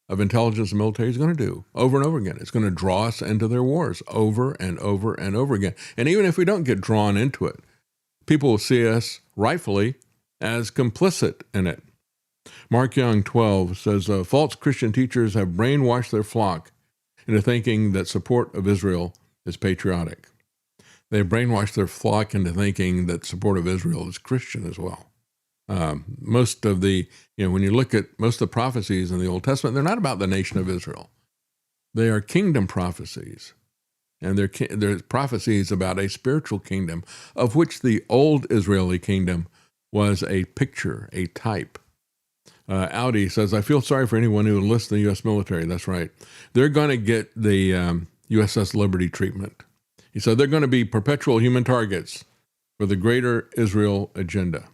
of intelligence and military is going to do over and over again. It's going to draw us into their wars over and over and over again. And even if we don't get drawn into it, people will see us rightfully as complicit in it. Mark Young, 12, says, false Christian teachers have brainwashed their flock into thinking that support of Israel is patriotic. They have brainwashed their flock into thinking that support of Israel is Christian as well. Most of the, when you look at most of the prophecies in the Old Testament, they're not about the nation of Israel. They are kingdom prophecies. And they're prophecies about a spiritual kingdom, of which the old Israeli kingdom was a picture, a type. Audi says, I feel sorry for anyone who enlists in the U.S. military. That's right. They're going to get the USS Liberty treatment. He said they're going to be perpetual human targets for the greater Israel agenda.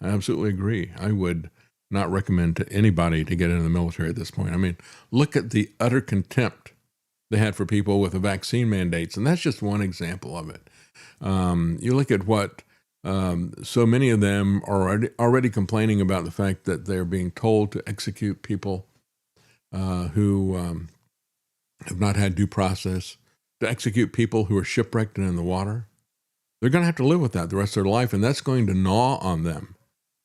I absolutely agree. I would not recommend to anybody to get into the military at this point. I mean, look at the utter contempt they had for people with the vaccine mandates, and that's just one example of it. You look at what so many of them are already complaining about the fact that they're being told to execute people who have not had due process, to execute people who are shipwrecked and in the water. They're going to have to live with that the rest of their life, and that's going to gnaw on them.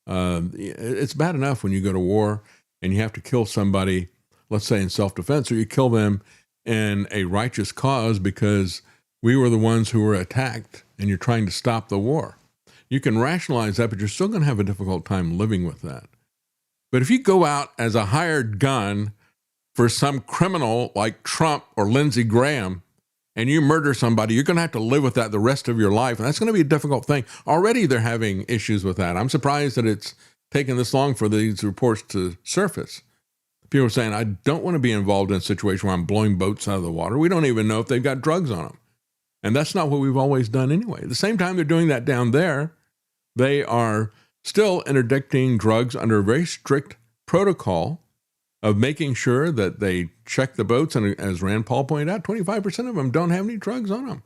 It's bad enough when you go to war and you have to kill somebody, let's say in self-defense, or you kill them in a righteous cause because we were the ones who were attacked and you're trying to stop the war. You can rationalize that, but you're still going to have a difficult time living with that. But if you go out as a hired gun for some criminal like Trump or Lindsey Graham, and you murder somebody, you're going to have to live with that the rest of your life. And that's going to be a difficult thing. Already they're having issues with that. I'm surprised that it's taken this long for these reports to surface. People are saying, I don't want to be involved in a situation where I'm blowing boats out of the water. We don't even know if they've got drugs on them. And that's not what we've always done anyway. At the same time they're doing that down there, they are still interdicting drugs under a very strict protocol of making sure that they check the boats. And as Rand Paul pointed out, 25% of them don't have any drugs on them.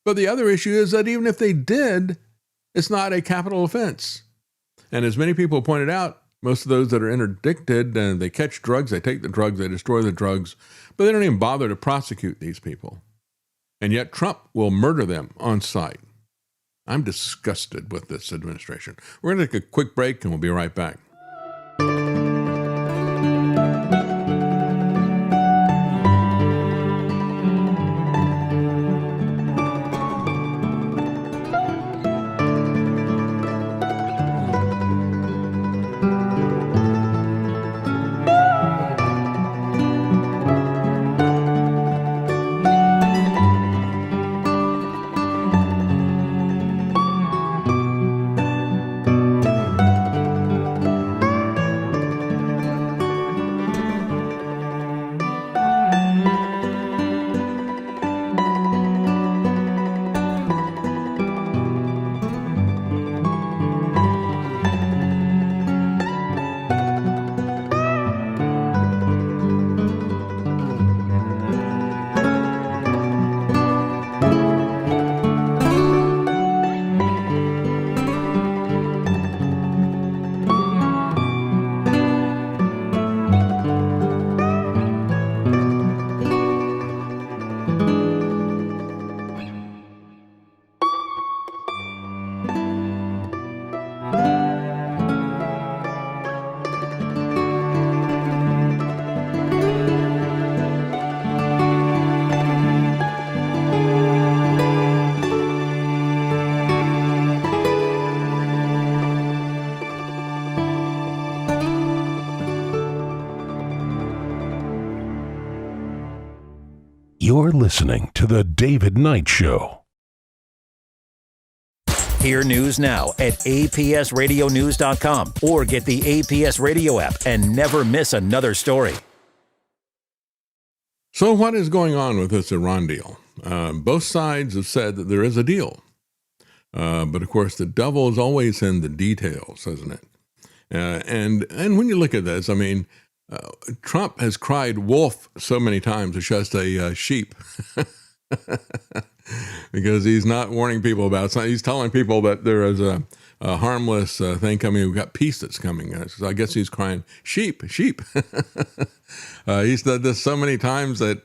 But the other issue is that even if they did, It's not a capital offense. And as many people pointed out, most of those that are interdicted and they catch drugs, they take the drugs, they destroy the drugs, but they don't even bother to prosecute these people. And yet Trump will murder them on sight. I'm disgusted with this administration. We're going to take a quick break and we'll be right back. You're listening to The David Knight Show. Hear news now at apsradionews.com or get the APS Radio app and never miss another story. So what is going on with this Iran deal? Both sides have said that there is a deal. But of course, the devil is always in the details, isn't it? And when you look at this, I mean, Trump has cried wolf so many times, it's just a sheep. Because he's not warning people about something. He's telling people that there is a harmless thing coming. We've got peace that's coming. So I guess he's crying, sheep, sheep. He's said this so many times that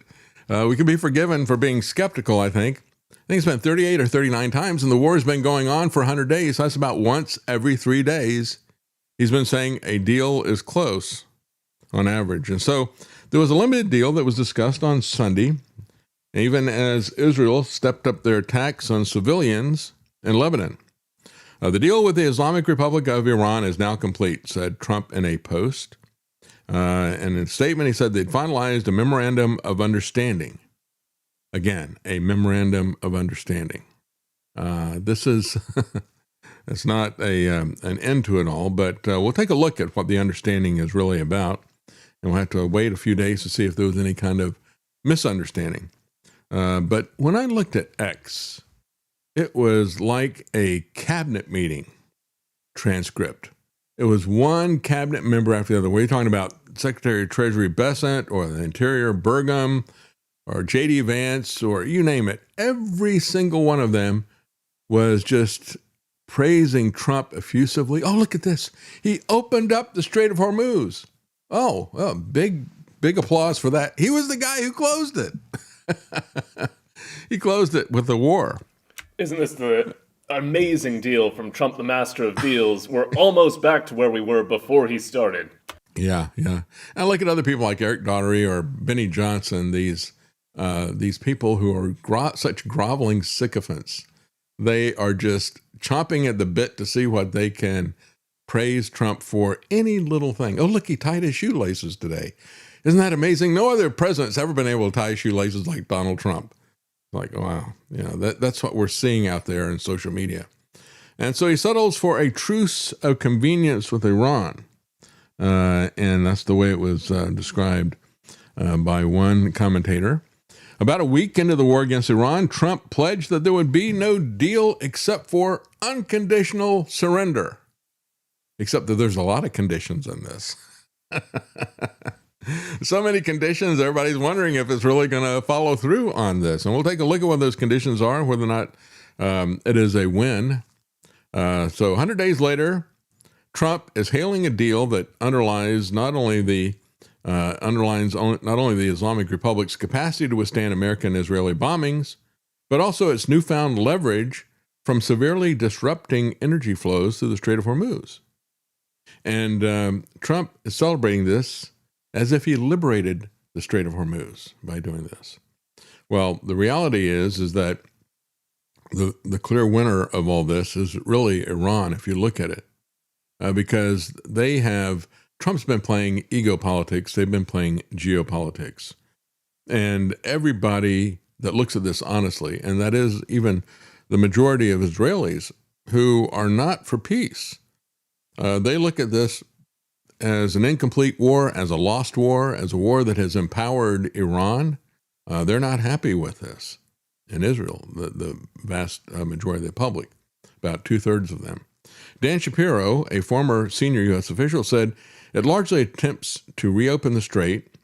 we can be forgiven for being skeptical, I think. I think it's been 38 or 39 times, and the war has been going on for 100 days. So that's about once every 3 days. He's been saying a deal is close on average. And so there was a limited deal that was discussed on Sunday, even as Israel stepped up their attacks on civilians in Lebanon. The deal with the Islamic Republic of Iran is now complete, said Trump in a post. And in a statement, he said they'd finalized a memorandum of understanding. Again, a memorandum of understanding. This is, it's not an end to it all, but we'll take a look at what the understanding is really about. And we'll have to wait a few days to see if there was any kind of misunderstanding. But when I looked at X, it was like a cabinet meeting transcript. It was one cabinet member after the other. We're talking about Secretary of Treasury Bessent or the Interior Burgum or J.D. Vance or you name it. Every single one of them was just praising Trump effusively. Oh, look at this. He opened up the Strait of Hormuz. Oh, well, big applause for that. He was the guy who closed it. He closed it with the war. Isn't this the amazing deal from Trump, the master of deals? We're almost back to where we were before he started. Yeah. And I look at other people like Eric Daugherty or Benny Johnson, these people who are such groveling sycophants. They are just chomping at the bit to see what they can praise Trump for any little thing. Oh, look, he tied his shoelaces today. Isn't that amazing? No other president's ever been able to tie his shoelaces like Donald Trump. Like, wow, that's what we're seeing out there in social media. And so he settles for a truce of convenience with Iran. And that's the way it was described by one commentator. About a week into the war against Iran, Trump pledged that there would be no deal except for unconditional surrender. Except that there's a lot of conditions in this. So many conditions, everybody's wondering if it's really going to follow through on this. And we'll take a look at what those conditions are, whether or not it is a win. So 100 days later, Trump is hailing a deal that underlines not only the Islamic Republic's capacity to withstand American and Israeli bombings, but also its newfound leverage from severely disrupting energy flows through the Strait of Hormuz. And Trump is celebrating this as if he liberated the Strait of Hormuz by doing this. Well, the reality is that the clear winner of all this is really Iran, if you look at it, because Trump's been playing ego politics. They've been playing geopolitics. And everybody that looks at this honestly, and that is even the majority of Israelis who are not for peace, they look at this as an incomplete war, as a lost war, as a war that has empowered Iran. They're not happy with this in Israel, the vast majority of the public, about 2/3 of them. Dan Shapiro, a former senior U.S. official, said it largely attempts to reopen the strait,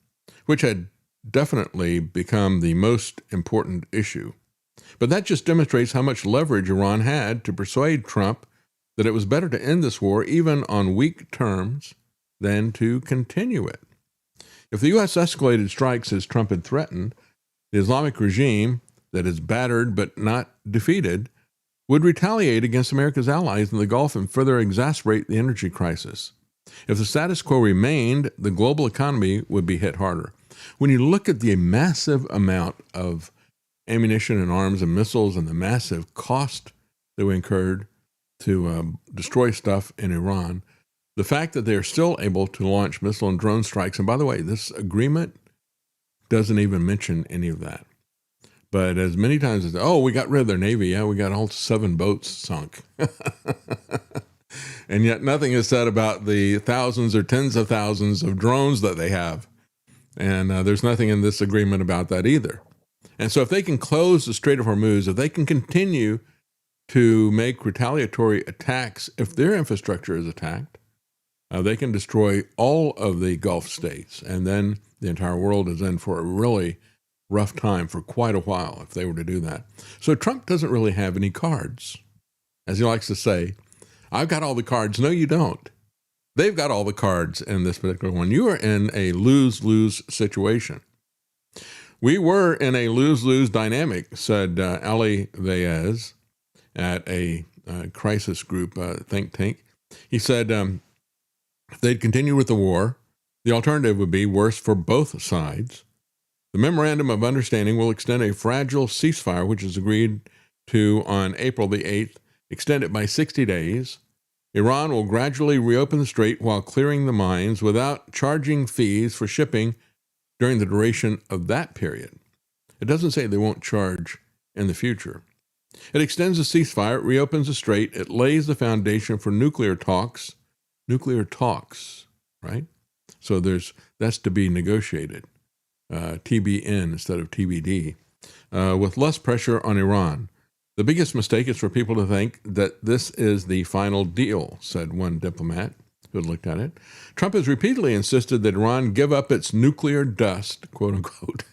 which had definitely become the most important issue. But that just demonstrates how much leverage Iran had to persuade Trump that it was better to end this war, even on weak terms, than to continue it. If the U.S. escalated strikes as Trump had threatened, the Islamic regime that is battered but not defeated would retaliate against America's allies in the Gulf and further exacerbate the energy crisis. If the status quo remained, the global economy would be hit harder. When you look at the massive amount of ammunition and arms and missiles and the massive cost that we incurred to destroy stuff in Iran, the fact that they're still able to launch missile and drone strikes, and by the way, this agreement doesn't even mention any of that. But as many times as, we got rid of their Navy. Yeah, we got all 7 boats sunk. And yet nothing is said about the thousands or tens of thousands of drones that they have. And there's nothing in this agreement about that either. And so if they can close the Strait of Hormuz, if they can continue to make retaliatory attacks, if their infrastructure is attacked, they can destroy all of the Gulf states. And then the entire world is in for a really rough time for quite a while if they were to do that. So Trump doesn't really have any cards. As he likes to say, I've got all the cards. No, you don't. They've got all the cards in this particular one. You are in a lose-lose situation. We were in a lose-lose dynamic, said Ali Vaez at a crisis group think tank. He said if they'd continue with the war, the alternative would be worse for both sides. The Memorandum of Understanding will extend a fragile ceasefire, which is agreed to on April the 8th, extend it by 60 days. Iran will gradually reopen the strait while clearing the mines without charging fees for shipping during the duration of that period. It doesn't say they won't charge in the future. It extends the ceasefire, it reopens the strait, it lays the foundation for nuclear talks, right? So that's to be negotiated. TBN instead of TBD, with less pressure on Iran. The biggest mistake is for people to think that this is the final deal, said one diplomat who had looked at it. Trump has repeatedly insisted that Iran give up its nuclear dust, quote unquote.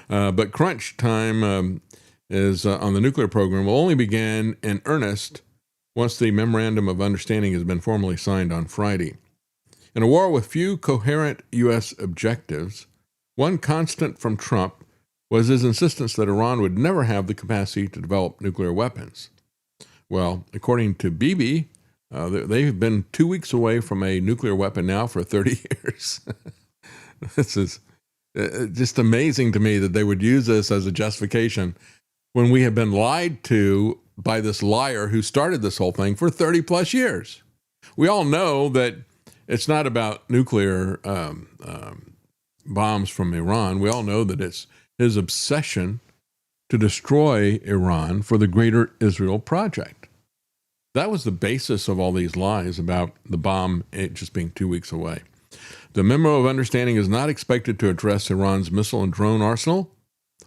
But crunch time is on the nuclear program will only begin in earnest once the Memorandum of Understanding has been formally signed on Friday. In a war with few coherent U.S. objectives, one constant from Trump was his insistence that Iran would never have the capacity to develop nuclear weapons. Well, according to Bibi, they've been 2 weeks away from a nuclear weapon now for 30 years. This is just amazing to me that they would use this as a justification when we have been lied to by this liar who started this whole thing for 30 plus years. We all know that it's not about nuclear bombs from Iran. We all know that it's his obsession to destroy Iran for the Greater Israel Project. That was the basis of all these lies about the bomb just being 2 weeks away. The Memo of Understanding is not expected to address Iran's missile and drone arsenal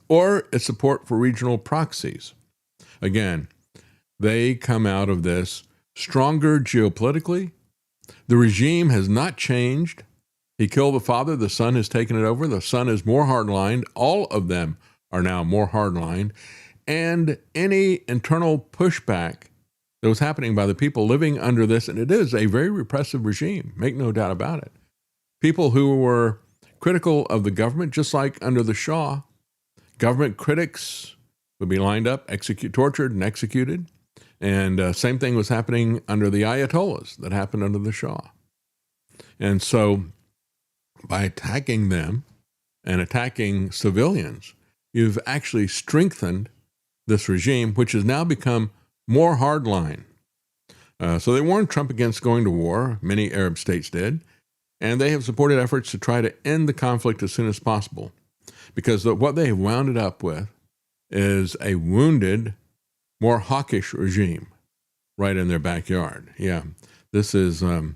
or its support for regional proxies. Again, they come out of this stronger geopolitically. The regime has not changed. He killed the father. The son has taken it over. The son is more hardlined. All of them are now more hardlined. And any internal pushback that was happening by the people living under this, and it is a very repressive regime, make no doubt about it. People who were critical of the government, just like under the Shah, government critics would be lined up, tortured, and executed. And same thing was happening under the Ayatollahs that happened under the Shah. And so by attacking them and attacking civilians, you've actually strengthened this regime, which has now become more hardline. So they warned Trump against going to war. Many Arab states did. And they have supported efforts to try to end the conflict as soon as possible. Because what they have wound it up with is a wounded, more hawkish regime right in their backyard. Yeah, this is a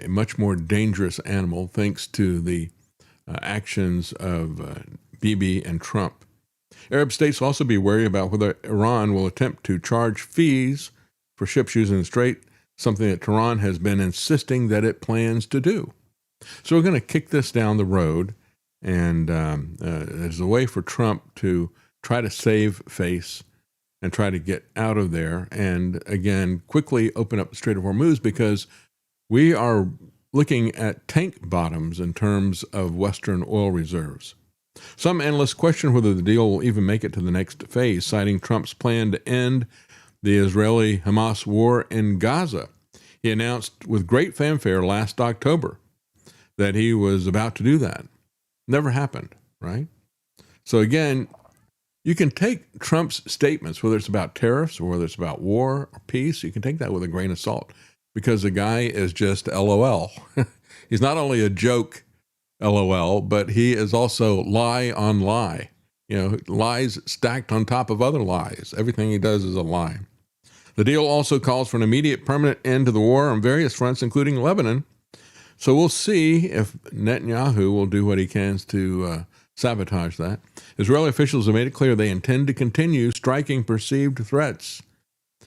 much more dangerous animal thanks to the actions of Bibi and Trump. Arab states will also be wary about whether Iran will attempt to charge fees for ships using the Strait, something that Tehran has been insisting that it plans to do. So we're going to kick this down the road, and there's a way for Trump to try to save face and try to get out of there and, again, quickly open up the Strait of Hormuz, because we are looking at tank bottoms in terms of Western oil reserves. Some analysts question whether the deal will even make it to the next phase, citing Trump's plan to end the Israeli-Hamas war in Gaza. He announced with great fanfare last October that he was about to do that. Never happened, right? So again, you can take Trump's statements, whether it's about tariffs or whether it's about war or peace, you can take that with a grain of salt, because the guy is just LOL. He's not only a joke LOL, but he is also lie on lie. Lies stacked on top of other lies. Everything he does is a lie. The deal also calls for an immediate permanent end to the war on various fronts, including Lebanon. So we'll see if Netanyahu will do what he can to sabotage that. Israeli officials have made it clear they intend to continue striking perceived threats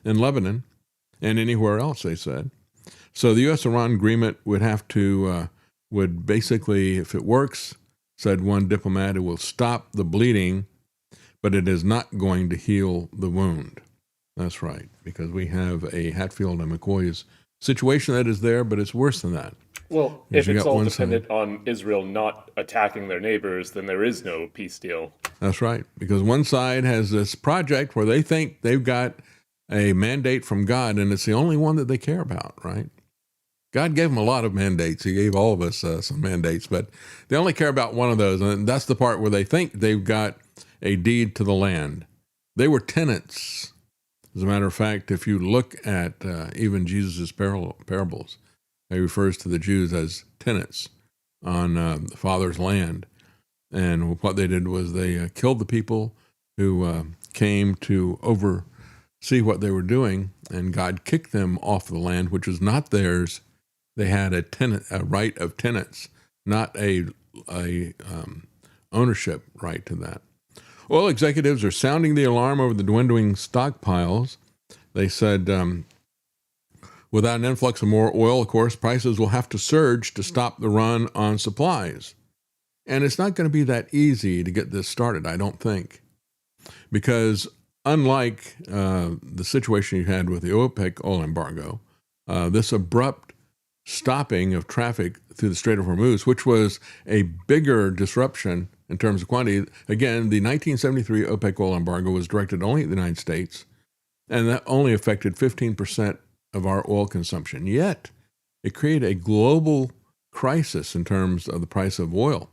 in Lebanon and anywhere else, they said. So the U.S.-Iran agreement would basically, if it works, said one diplomat, it will stop the bleeding, but it is not going to heal the wound. That's right, because we have a Hatfield and McCoy's situation that is there, but it's worse than that. Well, if it's all dependent on Israel not attacking their neighbors, then there is no peace deal. That's right, because one side has this project where they think they've got a mandate from God, and it's the only one that they care about, right? God gave them a lot of mandates. He gave all of us some mandates, but they only care about one of those, and that's the part where they think they've got a deed to the land. They were tenants. As a matter of fact, if you look at even Jesus' parables, he refers to the Jews as tenants on the Father's land. And what they did was they killed the people who came to oversee what they were doing, and God kicked them off the land, which was not theirs. They had a right of tenants, not a ownership right to that. Oil executives are sounding the alarm over the dwindling stockpiles. They said, without an influx of more oil, of course, prices will have to surge to stop the run on supplies. And it's not going to be that easy to get this started, I don't think, because unlike the situation you had with the OPEC oil embargo, this abrupt stopping of traffic through the Strait of Hormuz, which was a bigger disruption in terms of quantity. Again, the 1973 OPEC oil embargo was directed only at the United States, and that only affected 15% of our oil consumption. Yet, it created a global crisis in terms of the price of oil.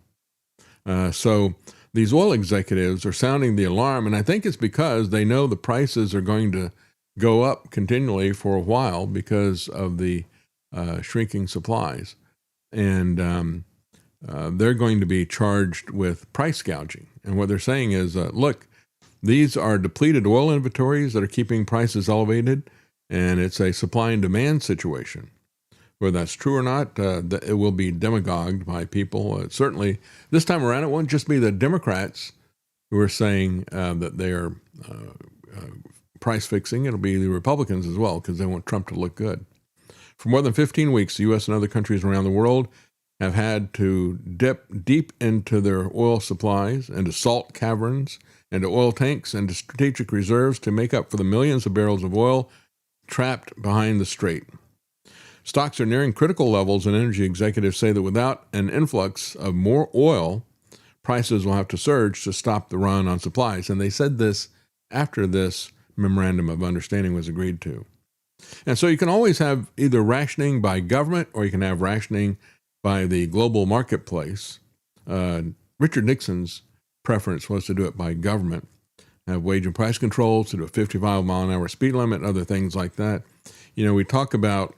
So these oil executives are sounding the alarm, and I think it's because they know the prices are going to go up continually for a while because of the shrinking supplies. And they're going to be charged with price gouging. And what they're saying is, look, these are depleted oil inventories that are keeping prices elevated, and it's a supply and demand situation. Whether that's true or not, it will be demagogued by people. Certainly, this time around, it won't just be the Democrats who are saying that they're price fixing. It'll be the Republicans as well, because they want Trump to look good. For more than 15 weeks, the U.S. and other countries around the world have had to dip deep into their oil supplies, into salt caverns, into oil tanks, and to strategic reserves to make up for the millions of barrels of oil trapped behind the strait. Stocks are nearing critical levels, and energy executives say that without an influx of more oil, prices will have to surge to stop the run on supplies. And they said this after this memorandum of understanding was agreed to. And so you can always have either rationing by government or you can have rationing by the global marketplace. Richard Nixon's preference was to do it by government, have wage and price controls, to do a 55-mile-an-hour speed limit, and other things like that. You know, we talk about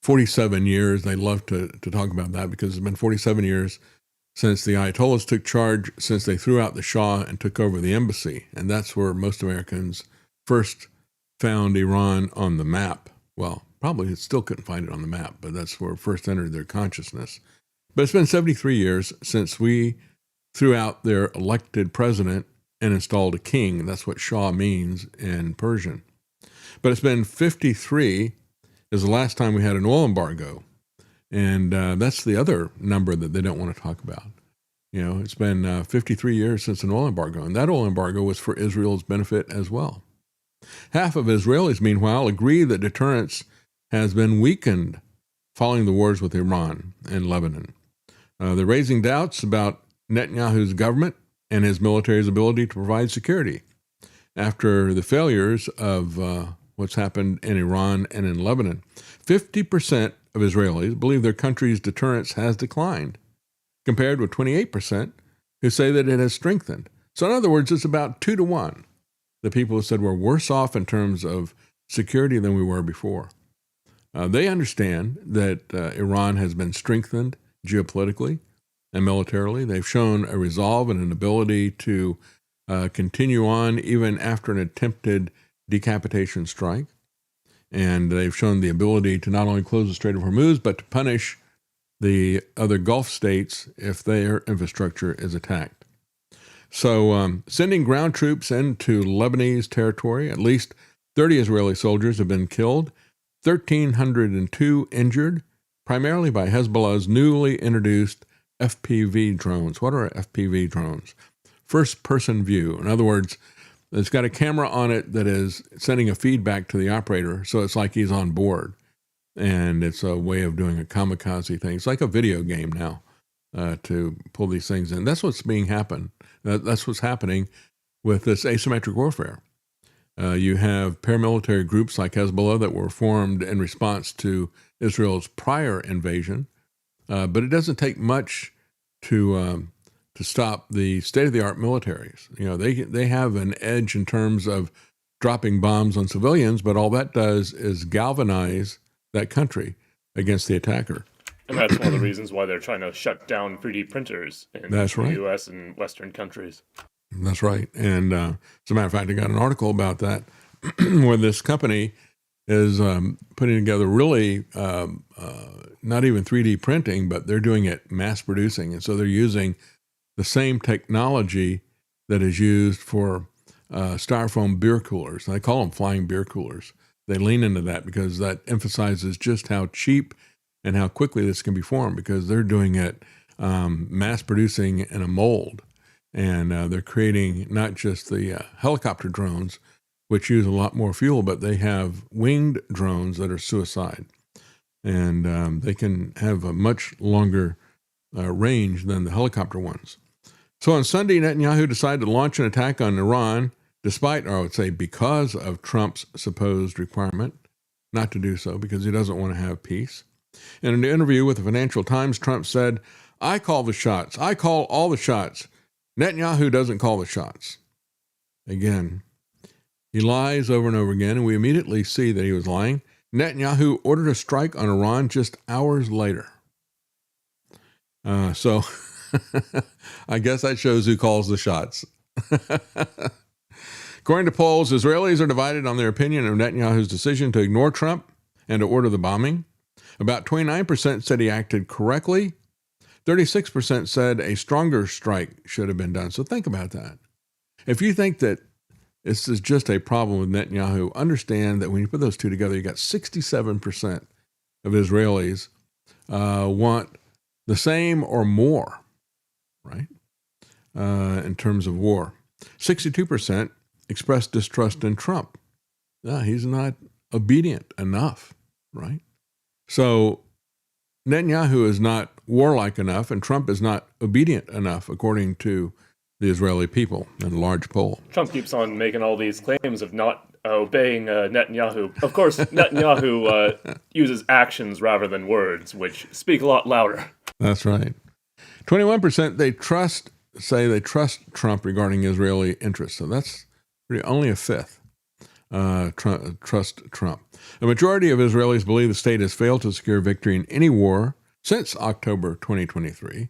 47 years. They love to talk about that because it's been 47 years since the Ayatollahs took charge, since they threw out the Shah and took over the embassy. And that's where most Americans first found Iran on the map. Well, probably still couldn't find it on the map, but that's where it first entered their consciousness. But it's been 73 years since we threw out their elected president and installed a king. That's what Shah means in Persian. But it's been 53 is the last time we had an oil embargo. And that's the other number that they don't want to talk about. You know, it's been 53 years since an oil embargo, and that oil embargo was for Israel's benefit as well. Half of Israelis, meanwhile, agree that deterrence has been weakened following the wars with Iran and Lebanon. They're raising doubts about Netanyahu's government and his military's ability to provide security after the failures of what's happened in Iran and in Lebanon. 50% of Israelis believe their country's deterrence has declined, compared with 28% who say that it has strengthened. So in other words, it's about 2 to 1. The people who said we're worse off in terms of security than we were before. They understand that Iran has been strengthened geopolitically and militarily. They've shown a resolve and an ability to continue on even after an attempted decapitation strike. And they've shown the ability to not only close the Strait of Hormuz, but to punish the other Gulf states if their infrastructure is attacked. So sending ground troops into Lebanese territory, at least 30 Israeli soldiers have been killed, 1,302 injured, primarily by Hezbollah's newly introduced FPV drones. What are FPV drones? First-person view. In other words, it's got a camera on it that is sending a feedback to the operator, so it's like he's on board. And it's a way of doing a kamikaze thing. It's like a video game now to pull these things in. That's what's that's what's happening with this asymmetric warfare. You have paramilitary groups like Hezbollah that were formed in response to Israel's prior invasion, but it doesn't take much to stop the state-of-the-art militaries. You know, they have an edge in terms of dropping bombs on civilians, but all that does is galvanize that country against the attacker. And that's one of the reasons why they're trying to shut down 3D printers in the U.S. and Western countries. That's right. And as a matter of fact, I got an article about that where this company is putting together really not even 3D printing, but they're doing it mass producing. And so they're using the same technology that is used for styrofoam beer coolers. And they call them flying beer coolers. They lean into that because that emphasizes just how cheap and how quickly this can be formed, because they're doing it mass producing in a mold. And they're creating not just the helicopter drones, which use a lot more fuel, but they have winged drones that are suicide. And they can have a much longer range than the helicopter ones. So on Sunday, Netanyahu decided to launch an attack on Iran, despite, or I would say because of Trump's supposed requirement not to do so, because he doesn't want to have peace. In an interview with the Financial Times, Trump said, "I call the shots. I call all the shots. Netanyahu doesn't call the shots." Again, he lies over and over again, and we immediately see that he was lying. Netanyahu ordered a strike on Iran just hours later. So I guess that shows who calls the shots. According to polls, Israelis are divided on their opinion of Netanyahu's decision to ignore Trump and to order the bombing. About 29% said he acted correctly. 36% said a stronger strike should have been done. So think about that. If you think that this is just a problem with Netanyahu, understand that when you put those two together, you got 67% of Israelis want the same or more, right, in terms of war. 62% expressed distrust in Trump. he's not obedient enough, right? So Netanyahu is not warlike enough, and Trump is not obedient enough, according to the Israeli people in a large poll. Trump keeps on making all these claims of not obeying Netanyahu. Of course, Netanyahu uses actions rather than words, which speak a lot louder. That's right. 21% say they trust Trump regarding Israeli interests. So that's really only a fifth trust Trump. A majority of Israelis believe the state has failed to secure victory in any war since October 2023.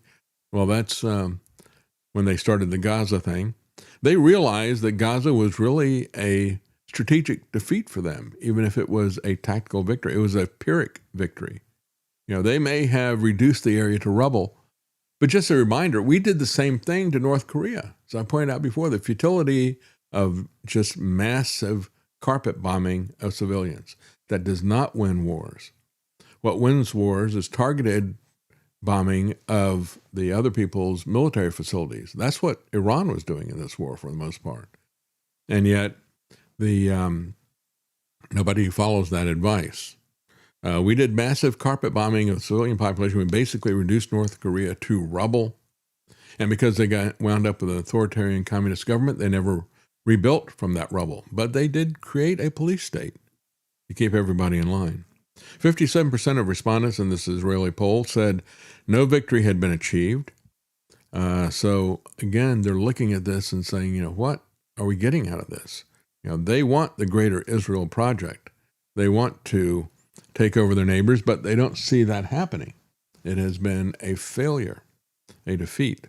Well, that's when they started the Gaza thing. They realized that Gaza was really a strategic defeat for them, even if it was a tactical victory. It was a Pyrrhic victory. They may have reduced the area to rubble, but just a reminder, we did the same thing to North Korea. As I pointed out before, the futility of just massive carpet bombing of civilians. That does not win wars. What wins wars is targeted bombing of the other people's military facilities. That's what Iran was doing in this war for the most part. And yet, nobody follows that advice. We did massive carpet bombing of the civilian population. We basically reduced North Korea to rubble. And because they wound up with an authoritarian communist government, they never rebuilt from that rubble. But they did create a police state to keep everybody in line. 57% of respondents in this Israeli poll said no victory had been achieved. So again, they're looking at this and saying, what are we getting out of this? They want the greater Israel project. They want to take over their neighbors, but they don't see that happening. It has been a failure, a defeat.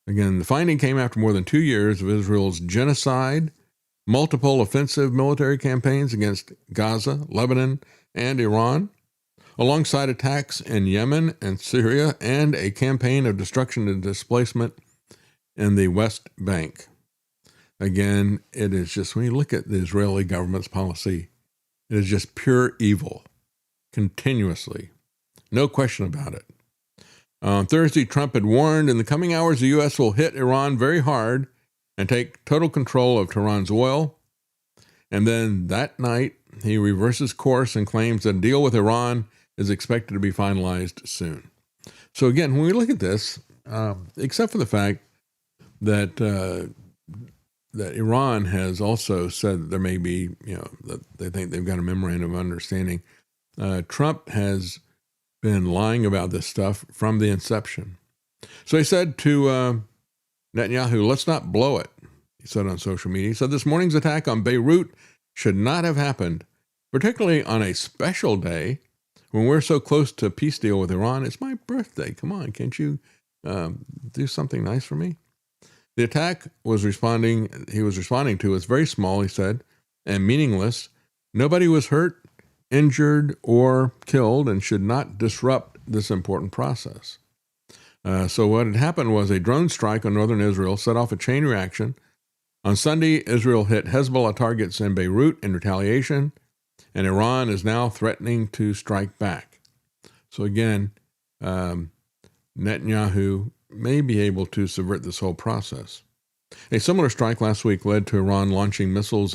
Again, the finding came after more than 2 years of Israel's genocide, multiple offensive military campaigns against Gaza, Lebanon, and Iran, alongside attacks in Yemen and Syria, and a campaign of destruction and displacement in the West Bank. Again, it is just, when you look at the Israeli government's policy, it is just pure evil, continuously. No question about it. On Thursday, Trump had warned in the coming hours the U.S. will hit Iran very hard and take total control of Tehran's oil. And then that night, he reverses course and claims that a deal with Iran is expected to be finalized soon. So again, when we look at this, except for the fact that that Iran has also said that there may be, that they think they've got a memorandum of understanding, Trump has been lying about this stuff from the inception. So he said to Netanyahu, let's not blow it, he said on social media. He said this morning's attack on Beirut should not have happened, particularly on a special day when we're so close to a peace deal with Iran. It's my birthday. Come on, can't you do something nice for me? The attack he was responding to was very small, he said, and meaningless. Nobody was hurt, injured, or killed, and should not disrupt this important process. So what had happened was a drone strike on northern Israel set off a chain reaction. On Sunday, Israel hit Hezbollah targets in Beirut in retaliation, and Iran is now threatening to strike back. So again, Netanyahu may be able to subvert this whole process. A similar strike last week led to Iran launching missiles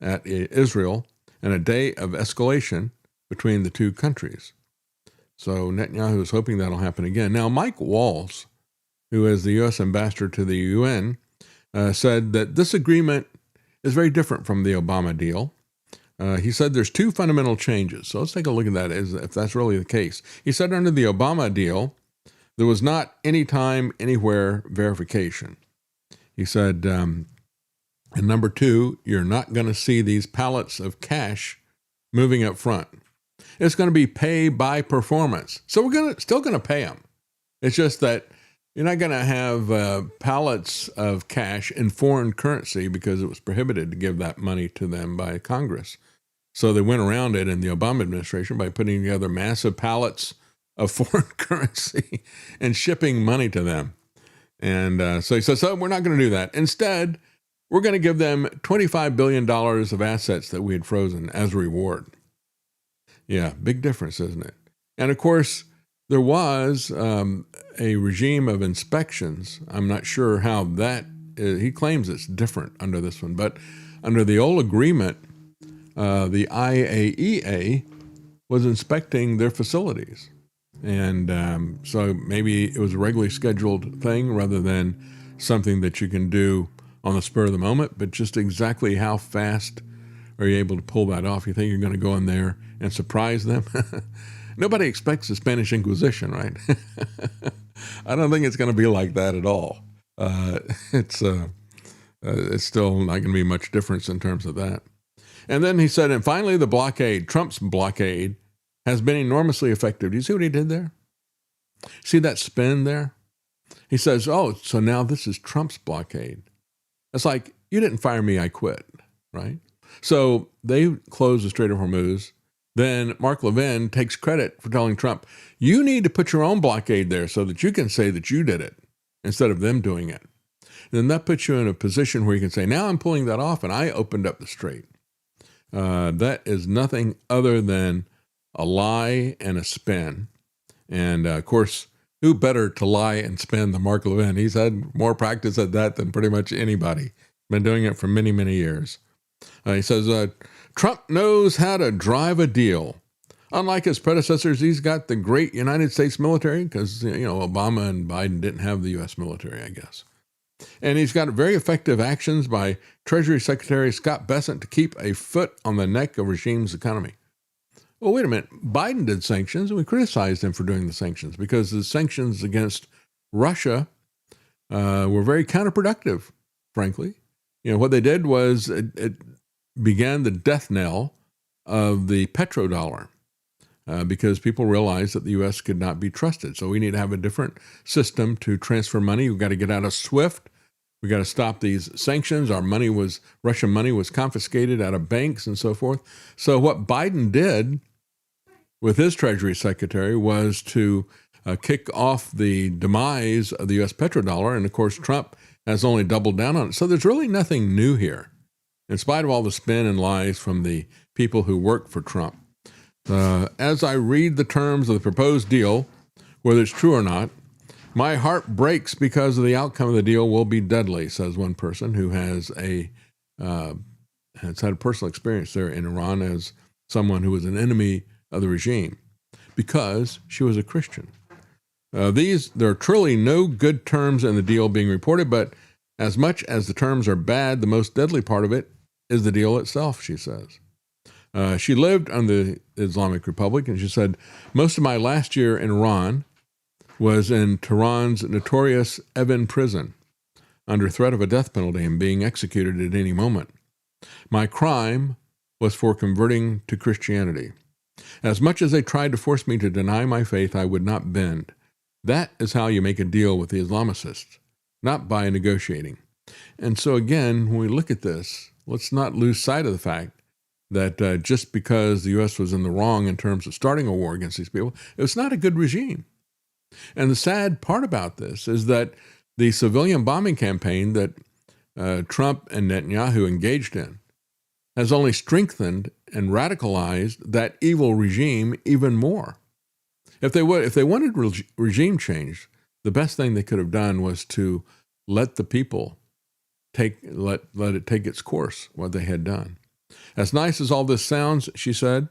at Israel and a day of escalation between the two countries. So Netanyahu is hoping that'll happen again. Now, Mike Waltz, who is the U.S. ambassador to the UN, said that this agreement is very different from the Obama deal. He said there's two fundamental changes. So let's take a look at that, if that's really the case. He said under the Obama deal, there was not anytime, anywhere verification. He said, and number two, you're not going to see these pallets of cash moving up front. It's going to be pay by performance. So we're still going to pay them. It's just that you're not going to have pallets of cash in foreign currency because it was prohibited to give that money to them by Congress. So they went around it in the Obama administration by putting together massive pallets of foreign currency and shipping money to them. And so he says, so we're not going to do that. Instead, we're going to give them $25 billion of assets that we had frozen as a reward. Yeah, big difference, isn't it? And of course, there was a regime of inspections. I'm not sure how that is. He claims it's different under this one, but under the old agreement, the IAEA was inspecting their facilities. And so maybe it was a regularly scheduled thing rather than something that you can do on the spur of the moment. But just exactly how fast are you able to pull that off? You think you're going to go in there and surprise them? Nobody expects the Spanish Inquisition, right? I don't think it's going to be like that at all. It's still not going to be much difference in terms of that. And then he said, and finally, the blockade, Trump's blockade, has been enormously effective. Do you see what he did there? See that spin there? He says, oh, so now this is Trump's blockade. It's like, you didn't fire me, I quit, right? So they closed the Strait of Hormuz. Then Mark Levin takes credit for telling Trump, you need to put your own blockade there so that you can say that you did it instead of them doing it. And then that puts you in a position where you can say, now I'm pulling that off and I opened up the strait. That is nothing other than a lie and a spin. And of course, who better to lie and spin than Mark Levin? He's had more practice at that than pretty much anybody. Been doing it for many, many years. He says, Trump knows how to drive a deal. Unlike his predecessors, he's got the great United States military because, Obama and Biden didn't have the U.S. military, I guess. And he's got very effective actions by Treasury Secretary Scott Bessent to keep a foot on the neck of regime's economy. Well, wait a minute. Biden did sanctions, and we criticized him for doing the sanctions because the sanctions against Russia were very counterproductive, frankly. What they did was it began the death knell of the petrodollar because people realized that the U.S. could not be trusted. So we need to have a different system to transfer money. We've got to get out of SWIFT. We've got to stop these sanctions. Russian money was confiscated out of banks and so forth. So what Biden did with his Treasury Secretary was to kick off the demise of the U.S. petrodollar. And of course, Trump has only doubled down on it. So there's really nothing new here, in spite of all the spin and lies from the people who work for Trump. As I read the terms of the proposed deal, whether it's true or not, my heart breaks because of the outcome of the deal will be deadly, says one person who has had a personal experience there in Iran as someone who was an enemy of the regime because she was a Christian. There are truly no good terms in the deal being reported, but as much as the terms are bad, the most deadly part of it is the deal itself, she says. She lived under the Islamic Republic, and she said, most of my last year in Iran was in Tehran's notorious Evin prison, under threat of a death penalty and being executed at any moment. My crime was for converting to Christianity. As much as they tried to force me to deny my faith, I would not bend. That is how you make a deal with the Islamicists, not by negotiating. And so again, when we look at this, let's not lose sight of the fact that just because the U.S. was in the wrong in terms of starting a war against these people, it was not a good regime. And the sad part about this is that the civilian bombing campaign that Trump and Netanyahu engaged in has only strengthened and radicalized that evil regime even more. If they wanted regime change, the best thing they could have done was to let the people let it take its course, what they had done. As nice as all this sounds, she said,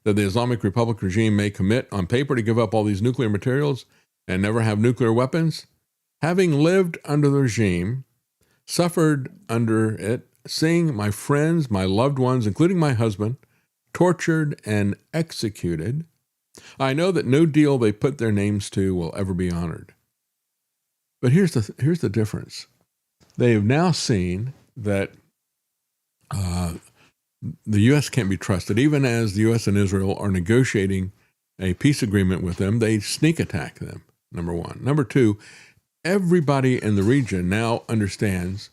that the Islamic Republic regime may commit on paper to give up all these nuclear materials and never have nuclear weapons, having lived under the regime, suffered under it, seeing my friends, my loved ones, including my husband, tortured and executed, I know that no deal they put their names to will ever be honored. But here's the difference. They have now seen that the U.S. can't be trusted. Even as the U.S. and Israel are negotiating a peace agreement with them, they sneak attack them, number one. Number two, everybody in the region now understands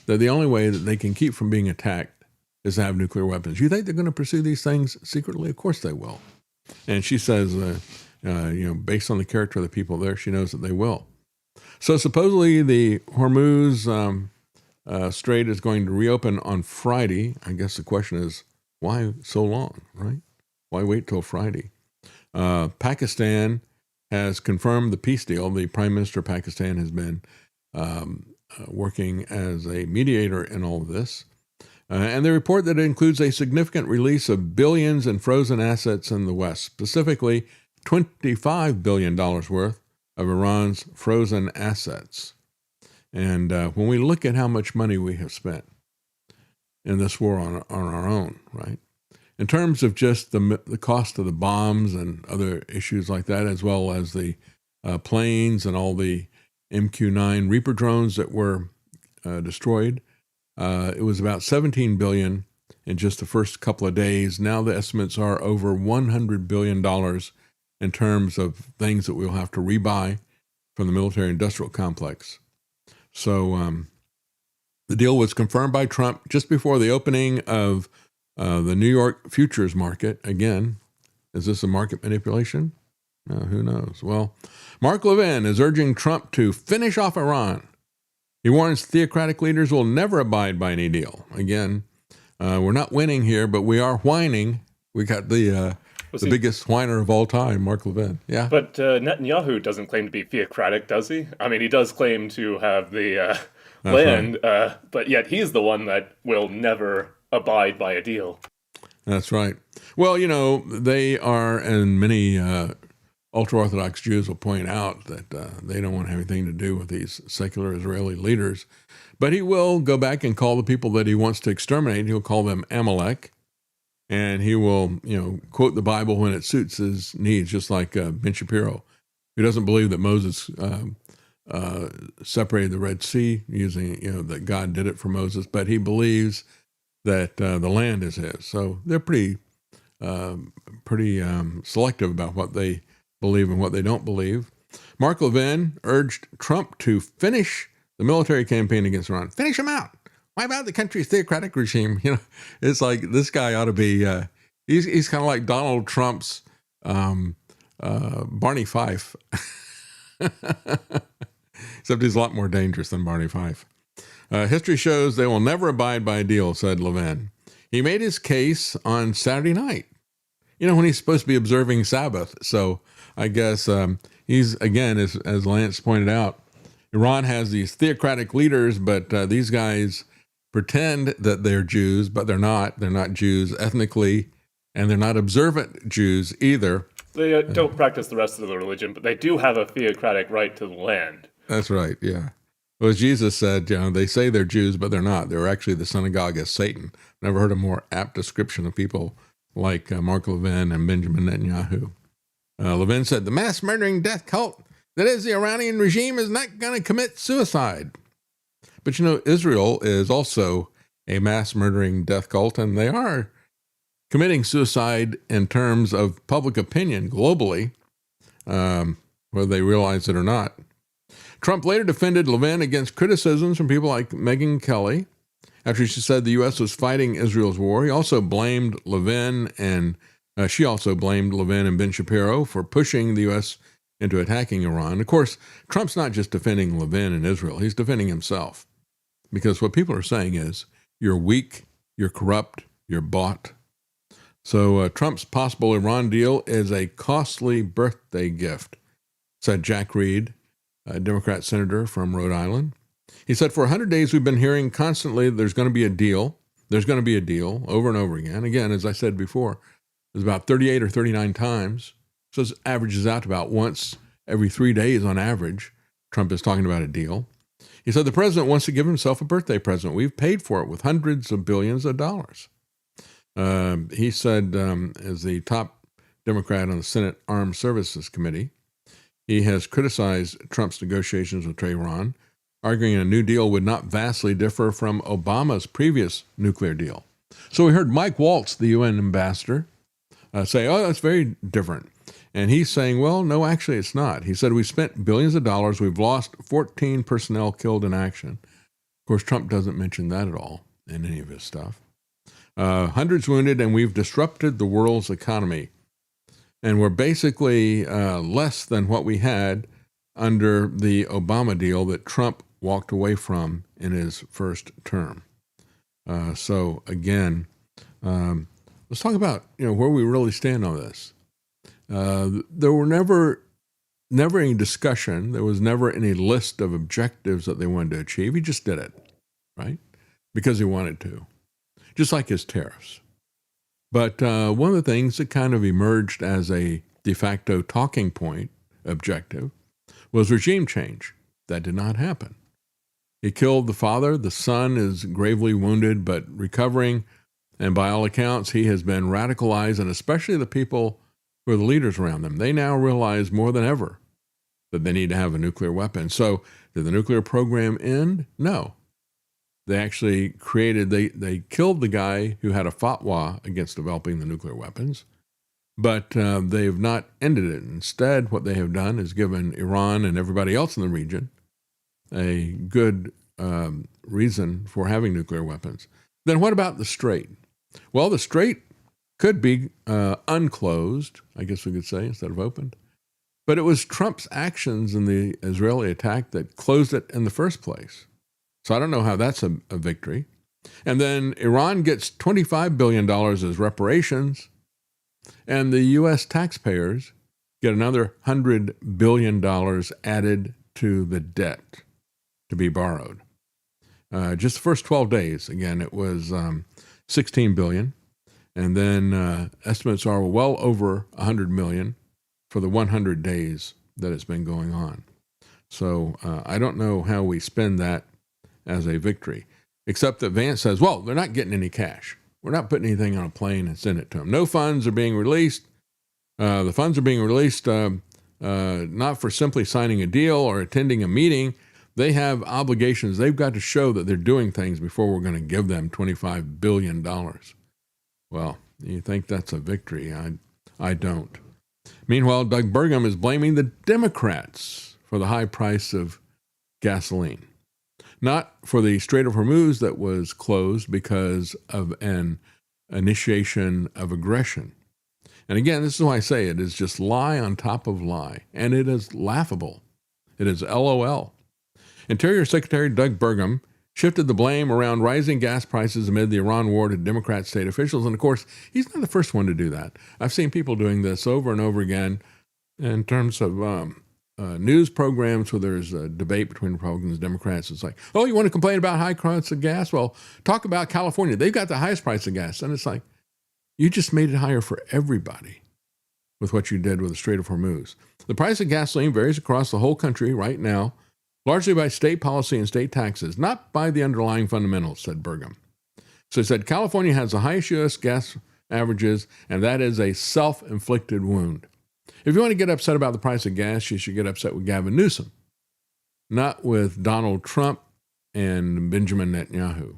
that the only way that they can keep from being attacked is to have nuclear weapons. You think they're going to pursue these things secretly? Of course they will. And she says, based on the character of the people there, she knows that they will. So supposedly the Hormuz Strait is going to reopen on Friday. I guess the question is, why so long, right? Why wait till Friday? Pakistan has confirmed the peace deal. The Prime Minister of Pakistan has been working as a mediator in all of this. And they report that it includes a significant release of billions in frozen assets in the West, specifically $25 billion worth of Iran's frozen assets. And when we look at how much money we have spent in this war on our own, right? In terms of just the cost of the bombs and other issues like that, as well as the planes and all the MQ-9 Reaper drones that were destroyed, it was about $17 billion in just the first couple of days. Now the estimates are over $100 billion in terms of things that we'll have to rebuy from the military-industrial complex. So the deal was confirmed by Trump just before the opening of the New York futures market. Again, is this a market manipulation? Who knows? Well, Mark Levin is urging Trump to finish off Iran. He warns theocratic leaders will never abide by any deal. Again, we're not winning here, but we are whining. We got the biggest whiner of all time, Mark Levin. Yeah. But Netanyahu doesn't claim to be theocratic, does he? I mean, he does claim to have the land, right. But yet he's the one that will never abide by a deal. That's right. Well, you know, they are, and many ultra-Orthodox Jews will point out that they don't want to have anything to do with these secular Israeli leaders. But he will go back and call the people that he wants to exterminate, he'll call them Amalek. And he will, you know, quote the Bible when it suits his needs, just like Ben Shapiro, who doesn't believe that Moses separated the Red Sea using, you know, that God did it for Moses, but he believes that the land is his. So they're pretty selective about what they believe and what they don't believe. Mark Levin urged Trump to finish the military campaign against Iran. Finish him out. Why about the country's theocratic regime? You know, it's like this guy ought to be, he's kind of like Donald Trump's Barney Fife. Except he's a lot more dangerous than Barney Fife. History shows they will never abide by a deal, said Levin. He made his case on Saturday night, you know, when he's supposed to be observing Sabbath. So I guess he's, again, as Lance pointed out, Iran has these theocratic leaders, but these guys pretend that they're Jews, but they're not. They're not Jews ethnically, and they're not observant Jews either. They don't practice the rest of the religion, but they do have a theocratic right to the land. That's right, yeah. Well, as Jesus said, you know, they say they're Jews, but they're not. They're actually the synagogue of Satan. Never heard a more apt description of people like Mark Levin and Benjamin Netanyahu. Levin said, the mass murdering death cult that is the Iranian regime is not going to commit suicide. But, you know, Israel is also a mass murdering death cult, and they are committing suicide in terms of public opinion globally, whether they realize it or not. Trump later defended Levin against criticisms from people like Megyn Kelly after she said the U.S. was fighting Israel's war. He also blamed Levin and she also blamed Levin and Ben Shapiro for pushing the U.S. into attacking Iran. Of course, Trump's not just defending Levin and Israel. He's defending himself. Because what people are saying is, you're weak, you're corrupt, you're bought. So Trump's possible Iran deal is a costly birthday gift, said Jack Reed, a Democrat senator from Rhode Island. He said, for 100 days, we've been hearing constantly there's going to be a deal. There's going to be a deal over and over again. Again, as I said before, it's about 38 or 39 times. So it averages out to about once every 3 days on average. Trump is talking about a deal. He said the president wants to give himself a birthday present. We've paid for it with hundreds of billions of dollars. He said, as the top Democrat on the Senate Armed Services Committee, he has criticized Trump's negotiations with Tehran, arguing a new deal would not vastly differ from Obama's previous nuclear deal. So we heard Mike Waltz, the UN ambassador, say, oh, that's very different. And he's saying, well, no, actually it's not. He said, we spent billions of dollars. We've lost 14 personnel killed in action. Of course, Trump doesn't mention that at all in any of his stuff. Hundreds wounded, and we've disrupted the world's economy. And we're basically less than what we had under the Obama deal that Trump walked away from in his first term. So again, let's talk about where we really stand on this. There were never any discussion. There was never any list of objectives that they wanted to achieve. He just did it, right? Because he wanted to. just like his tariffs. But one of the things that kind of emerged as a de facto talking point objective was regime change. That did not happen. He killed the father. The son is gravely wounded but recovering. And by all accounts, he has been radicalized, and especially the people who are the leaders around them. They now realize more than ever that they need to have a nuclear weapon. So did the nuclear program end? No. They actually they killed the guy who had a fatwa against developing the nuclear weapons, but they have not ended it. Instead, what they have done is given Iran and everybody else in the region a good reason for having nuclear weapons. Then what about the Strait? Well, the Strait could be unclosed, I guess we could say, instead of opened. But it was Trump's actions in the Israeli attack that closed it in the first place. So I don't know how that's a victory. And then Iran gets $25 billion as reparations, and the U.S. taxpayers get another $100 billion added to the debt to be borrowed. Just the first 12 days, again, it was $16 billion. And then estimates are well over $100 million for the 100 days that it's been going on. So I don't know how we spend that as a victory, except that Vance says, well, they're not getting any cash. We're not putting anything on a plane and send it to them. No funds are being released. The funds are being released not for simply signing a deal or attending a meeting. They have obligations. They've got to show that they're doing things before we're going to give them $25 billion. Well, you think that's a victory? I don't. Meanwhile, Doug Burgum is blaming the Democrats for the high price of gasoline. Not for the Strait of Hormuz that was closed because of an initiation of aggression. And again, this is why I say it is just lie on top of lie. And it is laughable. It is LOL. Interior Secretary Doug Burgum shifted the blame around rising gas prices amid the Iran war to Democrat state officials. And of course, he's not the first one to do that. I've seen people doing this over and over again in terms of news programs where there's a debate between Republicans and Democrats. It's like, oh, you want to complain about high price of gas? Well, talk about California. They've got the highest price of gas. And it's like, you just made it higher for everybody with what you did with the Strait of Hormuz. The price of gasoline varies across the whole country right now, largely by state policy and state taxes, not by the underlying fundamentals, said Burgum. So he said, California has the highest U.S. gas averages, and that is a self-inflicted wound. If you want to get upset about the price of gas, you should get upset with Gavin Newsom, not with Donald Trump and Benjamin Netanyahu.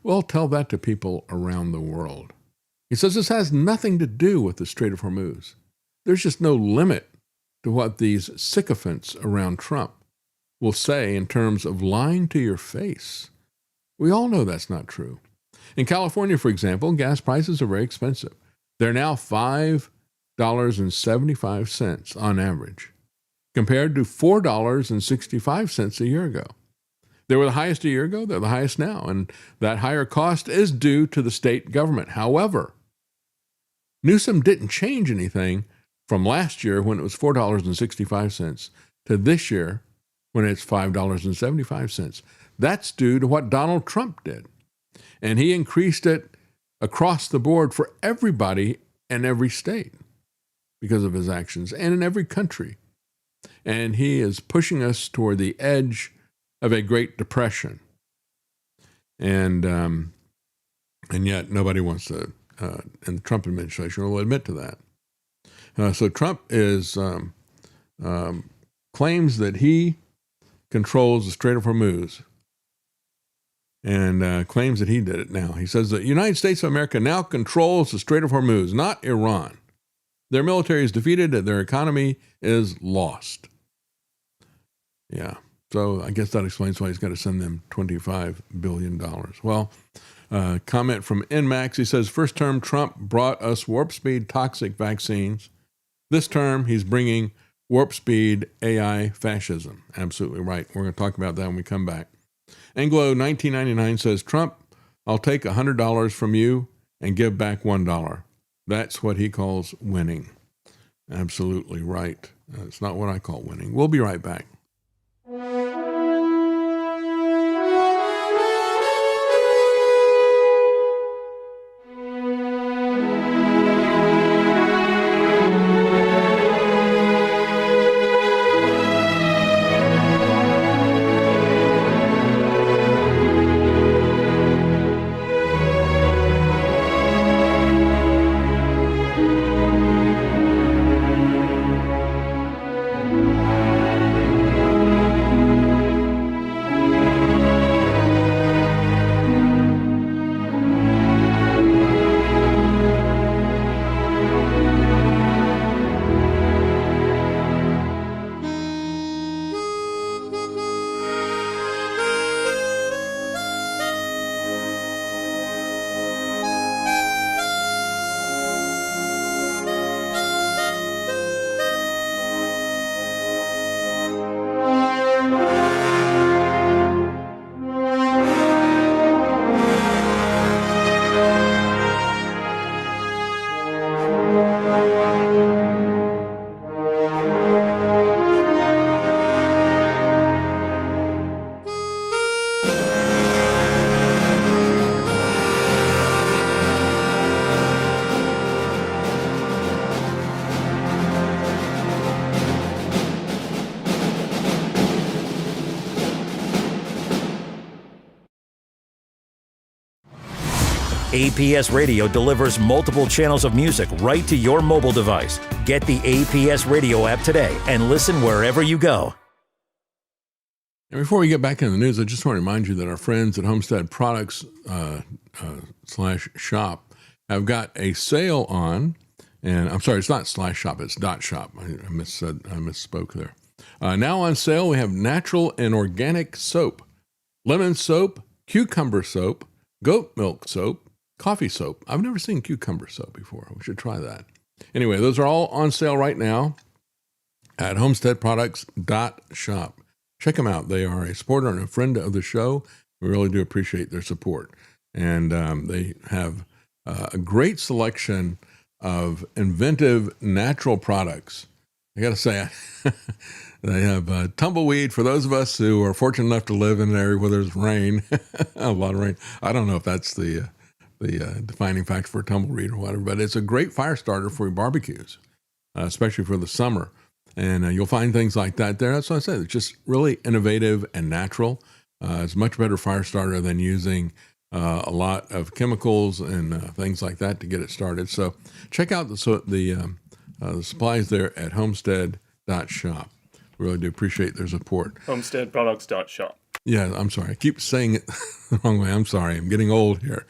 Well, tell that to people around the world. He says this has nothing to do with the Strait of Hormuz. There's just no limit to what these sycophants around Trump will say in terms of lying to your face. We all know that's not true. In California, for example, gas prices are very expensive. They're now $5.75 on average, compared to $4.65 a year ago. They were the highest a year ago. They're the highest now. And that higher cost is due to the state government. However, Newsom didn't change anything from last year when it was $4.65 to this year when it's $5.75. That's due to what Donald Trump did. And he increased it across the board for everybody in every state because of his actions and in every country. And he is pushing us toward the edge of a Great Depression. And yet nobody wants to, in the Trump administration, will admit to that. So Trump is claims that he controls the Strait of Hormuz and claims that he did it now. He says the United States of America now controls the Strait of Hormuz, not Iran. Their military is defeated and their economy is lost. Yeah. So I guess that explains why he's got to send them $25 billion. Well, comment from NMAX. He says, first term, Trump brought us warp speed toxic vaccines. This term, he's bringing warp speed AI fascism. Absolutely right. We're going to talk about that when we come back. Anglo 1999 says, Trump, I'll take $100 from you and give back $1. That's what he calls winning. Absolutely right. It's not what I call winning. We'll be right back. APS Radio delivers multiple channels of music right to your mobile device. Get the APS Radio app today and listen wherever you go. And before we get back into the news, I just want to remind you that our friends at Homestead Products /shop have got a sale on, and I'm sorry, it's not /shop, it's .shop. I misspoke there. Now on sale, we have natural and organic soap, lemon soap, cucumber soap, goat milk soap, coffee soap. I've never seen cucumber soap before. We should try that. Anyway, those are all on sale right now at homesteadproducts.shop. Check them out. They are a supporter and a friend of the show. We really do appreciate their support. And they have a great selection of inventive natural products. I got to say, they have tumbleweed for those of us who are fortunate enough to live in an area where there's rain, a lot of rain. I don't know if that's the defining factor for tumbleweed or whatever, but it's a great fire starter for your barbecues, especially for the summer. And you'll find things like that there. That's what I said. It's just really innovative and natural. It's a much better fire starter than using a lot of chemicals and things like that to get it started. So check out the supplies there at homestead.shop. Really do appreciate their support. Homesteadproducts.shop. Yeah, I'm sorry. I keep saying it the wrong way. I'm sorry. I'm getting old here.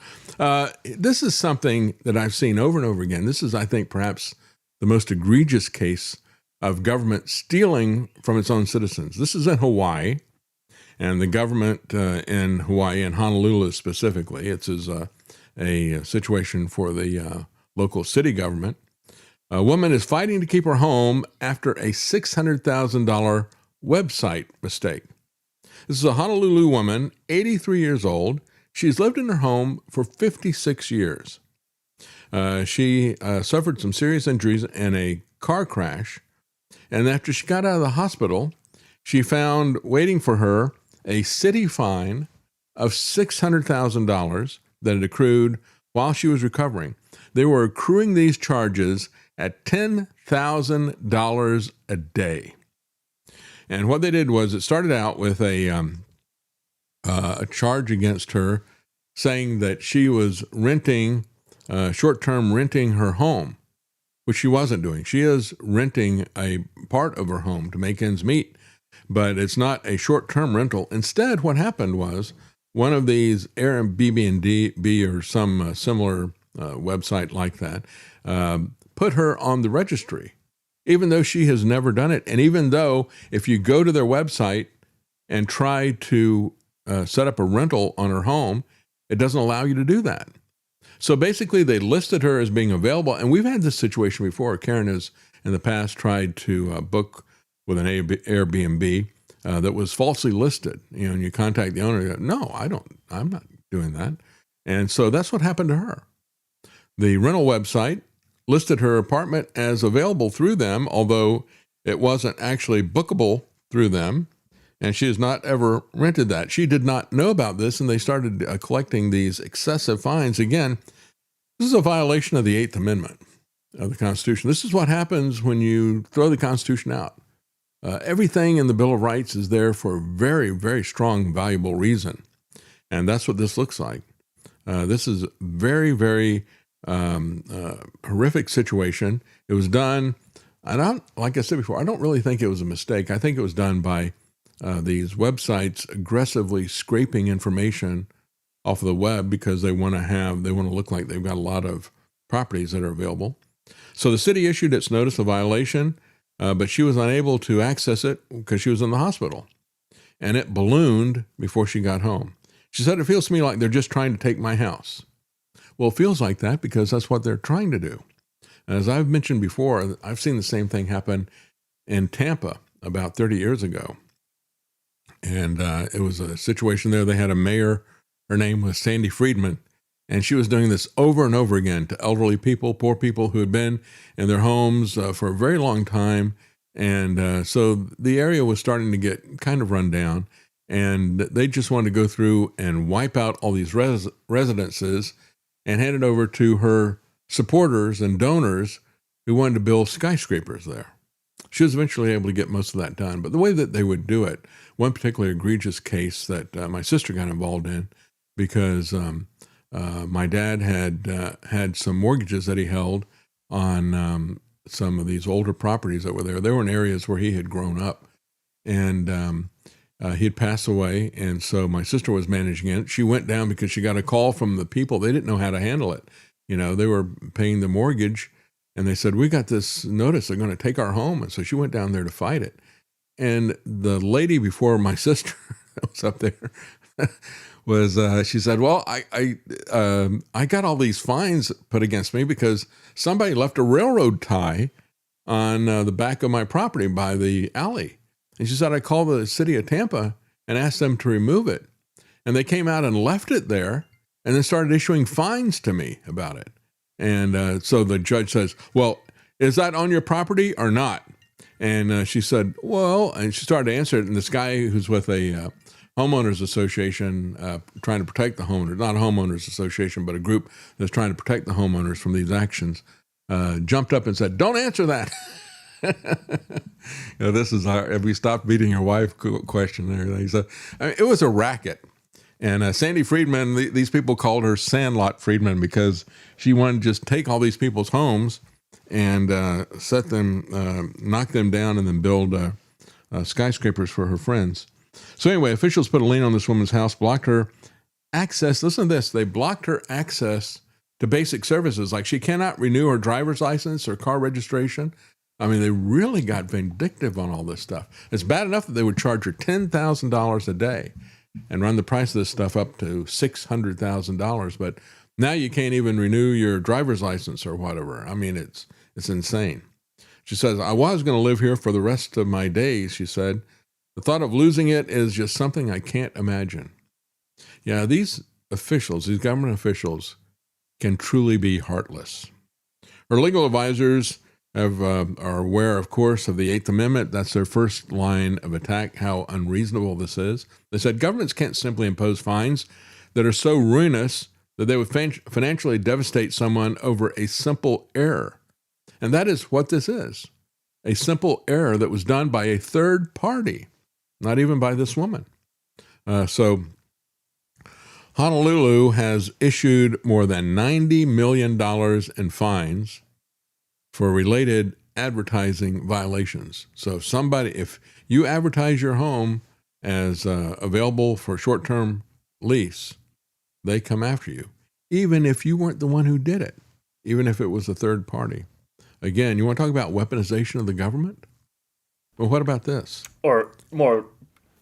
This is something that I've seen over and over again. This is, I think, perhaps the most egregious case of government stealing from its own citizens. This is in Hawaii, and the government in Hawaii, and Honolulu specifically, it's a situation for the local city government. A woman is fighting to keep her home after a $600,000 website mistake. This is a Honolulu woman, 83 years old. She's lived in her home for 56 years. She suffered some serious injuries in a car crash. And after she got out of the hospital, she found waiting for her a city fine of $600,000 that had accrued while she was recovering. They were accruing these charges at $10,000 a day. And what they did was it started out with a charge against her saying that she was renting, short-term renting her home, which she wasn't doing. She is renting a part of her home to make ends meet, but it's not a short-term rental. Instead, what happened was one of these Airbnb or some similar website like that put her on the registry, even though she has never done it. And even though if you go to their website and try to set up a rental on her home, it doesn't allow you to do that. So basically, they listed her as being available. And we've had this situation before. Karen has, in the past, tried to book with an Airbnb that was falsely listed. You know, and you contact the owner, you go, no, I'm not doing that. And so that's what happened to her. The rental website listed her apartment as available through them, although it wasn't actually bookable through them. And she has not ever rented that. She did not know about this, and they started collecting these excessive fines. Again, this is a violation of the Eighth Amendment of the Constitution. This is what happens when you throw the Constitution out. Everything in the Bill of Rights is there for a very, very strong, valuable reason. And that's what this looks like. This is very, very horrific situation. It was done, like I said before, I don't really think it was a mistake. I think it was done by these websites aggressively scraping information off of the web because they want to look like they've got a lot of properties that are available. So the city issued its notice of violation, but she was unable to access it because she was in the hospital. And it ballooned before she got home. She said, it feels to me like they're just trying to take my house. Well, it feels like that because that's what they're trying to do. As I've mentioned before, I've seen the same thing happen in Tampa about 30 years ago. And it was a situation there. They had a mayor, her name was Sandy Friedman, and she was doing this over and over again to elderly people, poor people who had been in their homes for a very long time. And so the area was starting to get kind of run down, and they just wanted to go through and wipe out all these residences and hand it over to her supporters and donors who wanted to build skyscrapers there. She was eventually able to get most of that done. But the way that they would do it, one particularly egregious case that my sister got involved in, because My dad had some mortgages that he held on some of these older properties that were there. They were in areas where he had grown up, and he had passed away, and so my sister was managing it. She went down because she got a call from the people. They didn't know how to handle it. They were paying the mortgage, and they said, we got this notice. They're going to take our home. And so she went down there to fight it. And the lady before my sister that was up there she said, well, I got all these fines put against me because somebody left a railroad tie on the back of my property by the alley. And she said, I called the city of Tampa and asked them to remove it. And they came out and left it there and then started issuing fines to me about it. And so the judge says, well, is that on your property or not? And she said, well, and she started to answer it. And this guy who's with a homeowners association trying to protect the homeowners, not a homeowners association, but a group that's trying to protect the homeowners from these actions, jumped up and said, don't answer that. This is our, if we stopped beating your wife question and everything. So it was a racket. And Sandy Friedman, these people called her Sandlot Friedman because she wanted to just take all these people's homes and set them, knock them down, and then build skyscrapers for her friends. So anyway, officials put a lien on this woman's house, blocked her access. Listen to this. They blocked her access to basic services. Like she cannot renew her driver's license or car registration. I mean, they really got vindictive on all this stuff. It's bad enough that they would charge her $10,000 a day and run the price of this stuff up to $600,000. But now you can't even renew your driver's license or whatever. I mean, it's insane. She says, I was going to live here for the rest of my days, she said. The thought of losing it is just something I can't imagine. Yeah, these officials, these government officials, can truly be heartless. Her legal advisors are aware, of course, of the Eighth Amendment. That's their first line of attack, how unreasonable this is. They said governments can't simply impose fines that are so ruinous that they would financially devastate someone over a simple error. And that is what this is, a simple error that was done by a third party, not even by this woman. So Honolulu has issued more than $90 million in fines for related advertising violations. So if you advertise your home as available for short-term lease, they come after you, even if you weren't the one who did it, even if it was a third party. Again, you want to talk about weaponization of the government? Well, what about this? Or more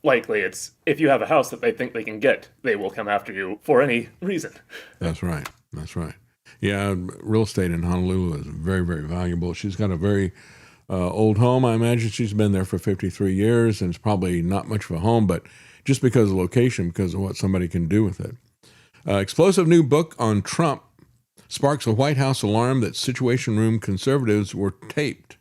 likely, it's if you have a house that they think they can get, they will come after you for any reason. That's right. That's right. Yeah, real estate in Honolulu is very, very valuable. She's got a very old home. I imagine she's been there for 53 years, and it's probably not much of a home, but just because of location, because of what somebody can do with it. Explosive new book on Trump sparks a White House alarm that Situation Room conservatives were taped.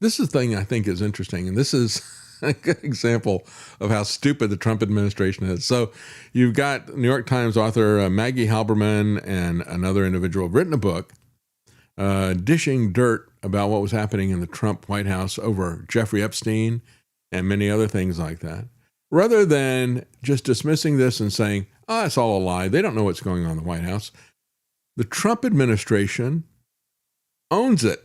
This is the thing I think is interesting, and this is a good example of how stupid the Trump administration is. So you've got New York Times author Maggie Halberman and another individual have written a book dishing dirt about what was happening in the Trump White House over Jeffrey Epstein and many other things like that, rather than just dismissing this and saying, oh, it's all a lie. They don't know what's going on in the White House. The Trump administration owns it.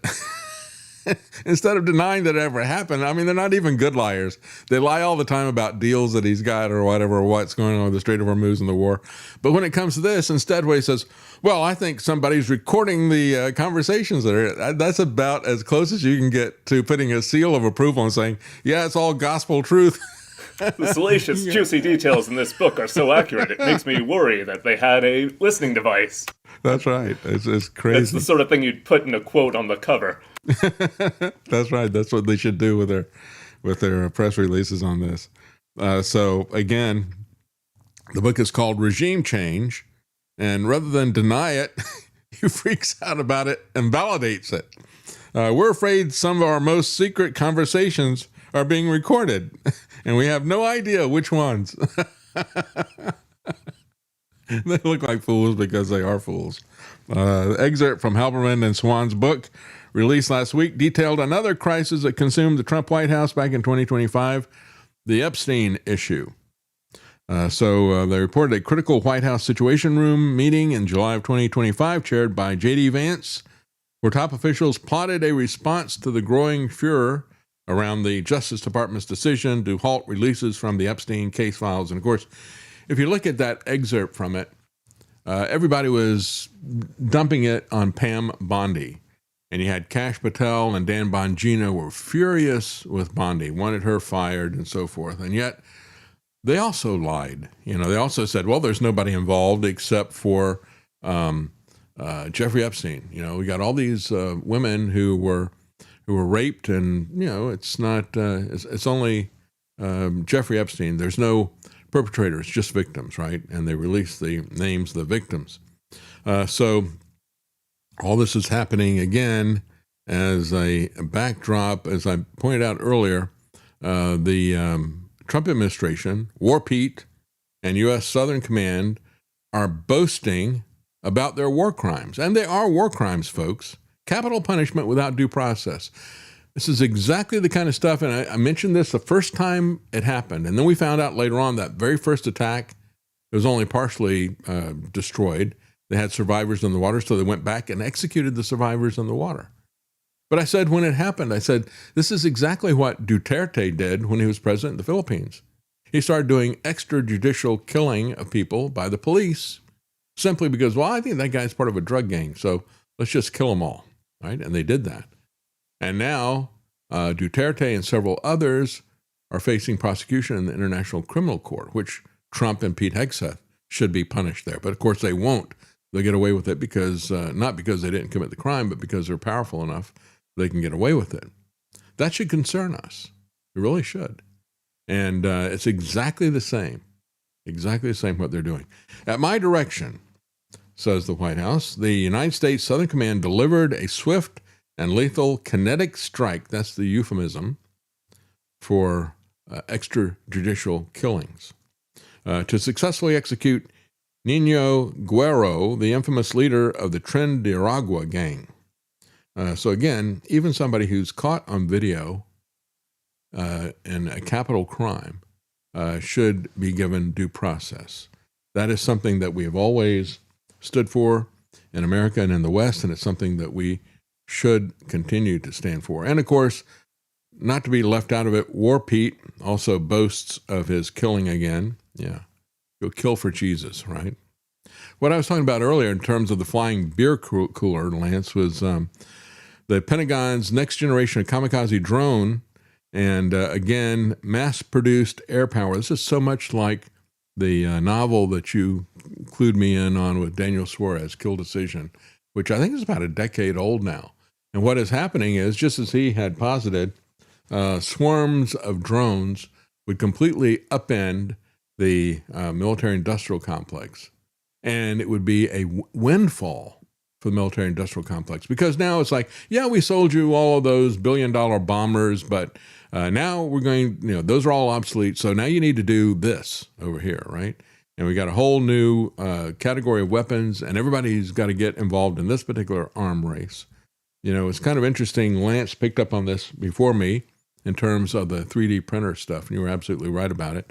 Instead of denying that it ever happened. I mean, they're not even good liars. They lie all the time about deals that he's got or whatever, or what's going on with the Strait of Hormuz and the war. But when it comes to this, instead what he says, well, I think somebody's recording the conversations that's about as close as you can get to putting a seal of approval and saying, yeah, it's all gospel truth. The salacious, juicy details in this book are so accurate, it makes me worry that they had a listening device. That's right. It's crazy. It's the sort of thing you'd put in a quote on the cover. That's right. That's what they should do with their press releases on this. So again, the book is called Regime Change, and rather than deny it, he freaks out about it and validates it. We're afraid some of our most secret conversations are being recorded, and we have no idea which ones. They look like fools because they are fools. The excerpt from Halberman and Swan's book, released last week, detailed another crisis that consumed the Trump White House back in 2025, the Epstein issue. So they reported a critical White House Situation Room meeting in July of 2025, chaired by J.D. Vance, where top officials plotted a response to the growing furor around the Justice Department's decision to halt releases from the Epstein case files. And of course, if you look at that excerpt from it, everybody was dumping it on Pam Bondi. And you had Kash Patel and Dan Bongino were furious with Bondi, wanted her fired and so forth. And yet they also lied. They also said, well, there's nobody involved except for Jeffrey Epstein. We got all these women who were raped, and it's not. It's only Jeffrey Epstein. There's no perpetrators, just victims, right? And they released the names of the victims. So all this is happening again as a backdrop. As I pointed out earlier, the Trump administration, War Pete, and U.S. Southern Command are boasting about their war crimes. And they are war crimes, folks. Capital punishment without due process. This is exactly the kind of stuff, and I mentioned this the first time it happened, and then we found out later on that very first attack, it was only partially destroyed. They had survivors in the water, so they went back and executed the survivors in the water. But I said when it happened, I said, this is exactly what Duterte did when he was president of the Philippines. He started doing extrajudicial killing of people by the police simply because, well, I think that guy's part of a drug gang, so let's just kill them all, right? And they did that. And now Duterte and several others are facing prosecution in the International Criminal Court, which Trump and Pete Hegseth should be punished there. But of course they won't. They get away with it because, not because they didn't commit the crime, but because they're powerful enough they can get away with it. That should concern us. It really should. And it's exactly the same what they're doing. At my direction, says the White House, the United States Southern Command delivered a swift and lethal kinetic strike, that's the euphemism for extrajudicial killings, to successfully execute Nino Guerrero, the infamous leader of the Tren de Aragua gang. So again, even somebody who's caught on video in a capital crime should be given due process. That is something that we have always stood for in America and in the West, and it's something that we should continue to stand for. And of course, not to be left out of it, War Pete also boasts of his killing again. Yeah, he'll kill for Jesus, right? What I was talking about earlier in terms of the flying beer cooler, Lance, was the Pentagon's next generation of kamikaze drone, and again, mass-produced air power. This is so much like the novel that you clued me in on with Daniel Suarez, Kill Decision, which I think is about a decade old now. And what is happening is, just as he had posited, swarms of drones would completely upend the military-industrial complex. And it would be a windfall for the military-industrial complex. Because now it's like, yeah, we sold you all of those billion-dollar bombers, but now we're going, those are all obsolete. So now you need to do this over here, right? And we got a whole new category of weapons, and everybody's got to get involved in this particular arm race. It's kind of interesting. Lance picked up on this before me in terms of the 3D printer stuff, and you were absolutely right about it.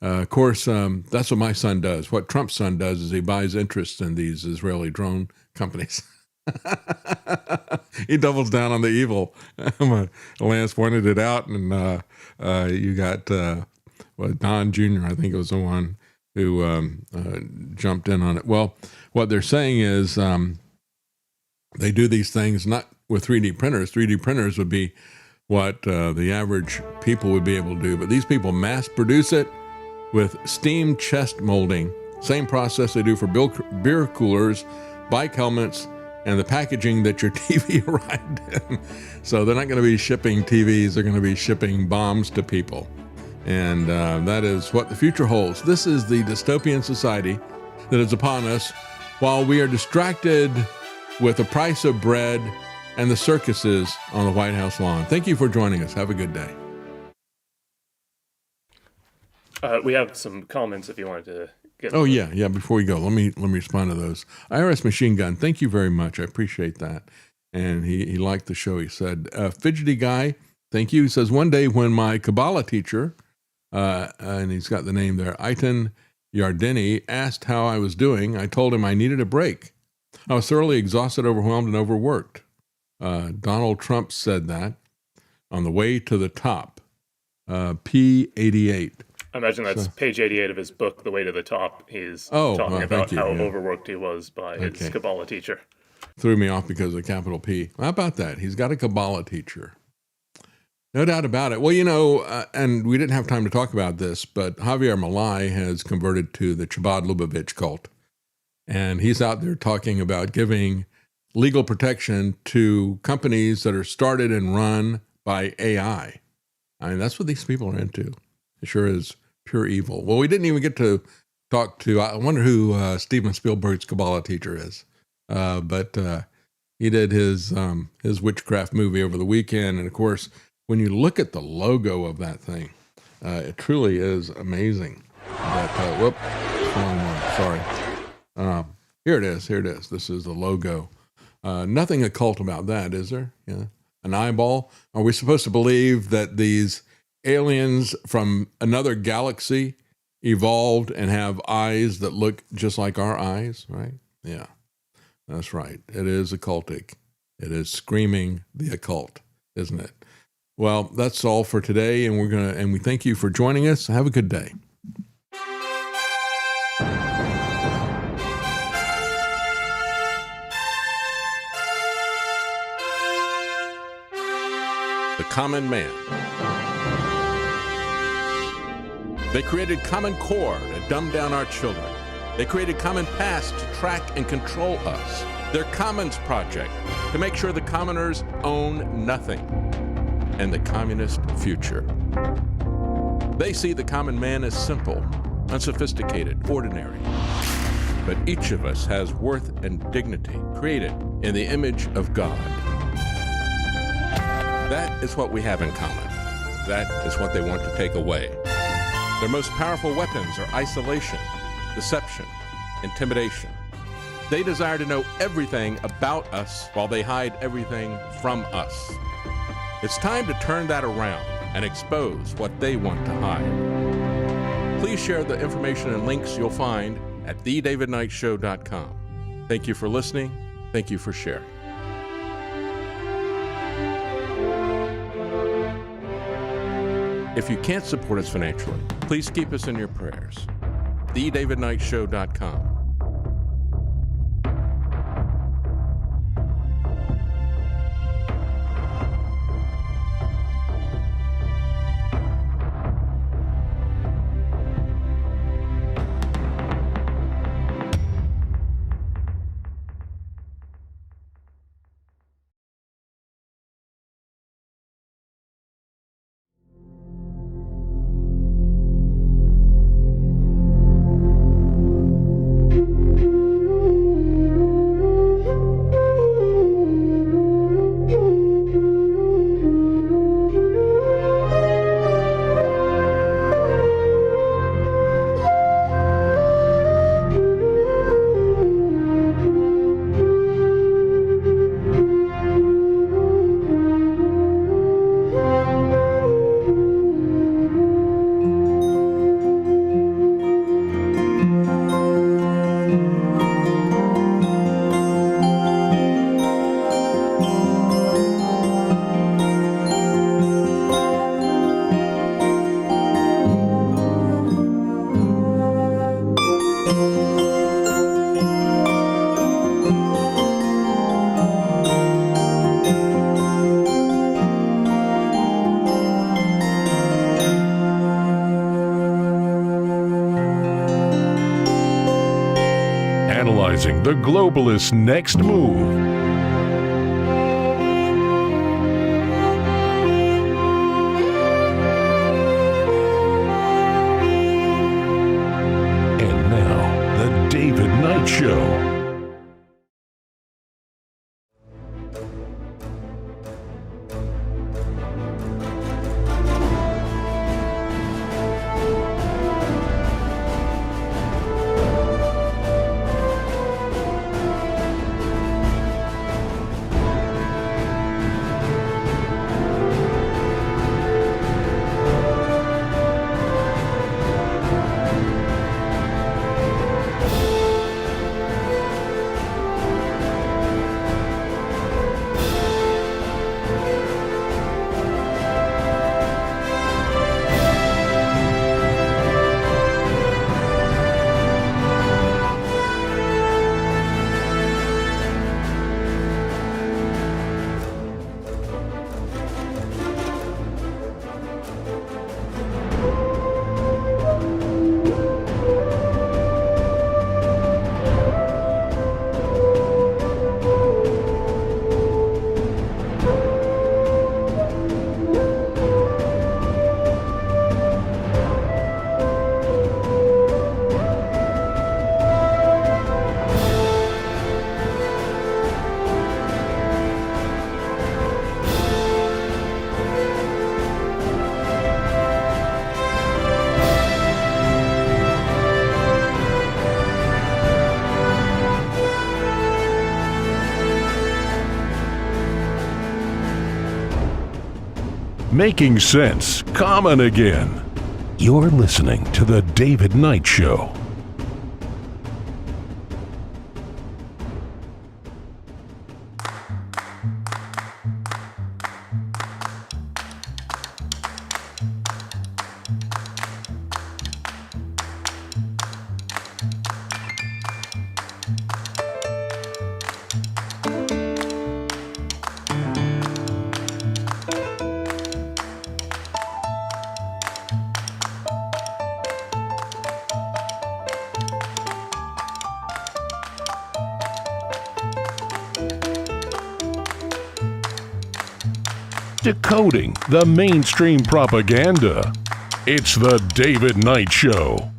Of course, that's what my son does. What Trump's son does is he buys interest in these Israeli drone companies. He doubles down on the evil. Lance pointed it out, and you got Don Jr., I think it was the one who jumped in on it. Well, what they're saying is they do these things not with 3D printers. 3D printers would be what the average people would be able to do, but these people mass produce it with steam chest molding. Same process they do for beer coolers, bike helmets, and the packaging that your TV arrived in. So they're not going to be shipping TVs, they're going to be shipping bombs to people. And that is what the future holds. This is the dystopian society that is upon us while we are distracted with the price of bread and the circuses on the White House lawn. Thank you for joining us. Have a good day. We have some comments if you wanted to get. Oh, yeah. Before we go, let me respond to those. IRS Machine Gun, thank you very much. I appreciate that. And he liked the show. He said, Fidgety Guy, thank you. He says, one day when my Kabbalah teacher and he's got the name there, Aitan Yardeni, asked how I was doing. I told him I needed a break. I was thoroughly exhausted, overwhelmed, and overworked. Donald Trump said that on the way to the top. P88. I imagine that's page 88 of his book, The Way to the Top. He's talking about how overworked he was by his Kabbalah teacher. Threw me off because of capital P. How about that? He's got a Kabbalah teacher. No doubt about it. Well, and we didn't have time to talk about this, but Javier Malay has converted to the Chabad Lubavitch cult. And he's out there talking about giving legal protection to companies that are started and run by AI. I mean, that's what these people are into. It sure is pure evil. Well, we didn't even get to talk to, I wonder who Steven Spielberg's Kabbalah teacher is. But he did his witchcraft movie over the weekend. And of course, when you look at the logo of that thing, it truly is amazing. But, wrong one, sorry. Here it is. This is the logo. Nothing occult about that, is there? Yeah. An eyeball? Are we supposed to believe that these aliens from another galaxy evolved and have eyes that look just like our eyes, right? Yeah, that's right. It is occultic. It is screaming the occult, isn't it? Well, that's all for today, and we thank you for joining us. Have a good day. The Common Man. They created Common Core to dumb down our children. They created Common Pass to track and control us. Their Commons Project to make sure the commoners own nothing. And the communist future. They see the common man as simple, unsophisticated, ordinary. But each of us has worth and dignity, created in the image of God. That is what we have in common. That is what they want to take away. Their most powerful weapons are isolation, deception, intimidation. They desire to know everything about us while they hide everything from us. It's time to turn that around and expose what they want to hide. Please share the information and links you'll find at thedavidknightshow.com. Thank you for listening. Thank you for sharing. If you can't support us financially, please keep us in your prayers. thedavidknightshow.com. The globalists' next move. And now, The David Knight Show. making sense common again. You're listening to The David Knight Show. Decoding the mainstream propaganda. It's The David Knight Show.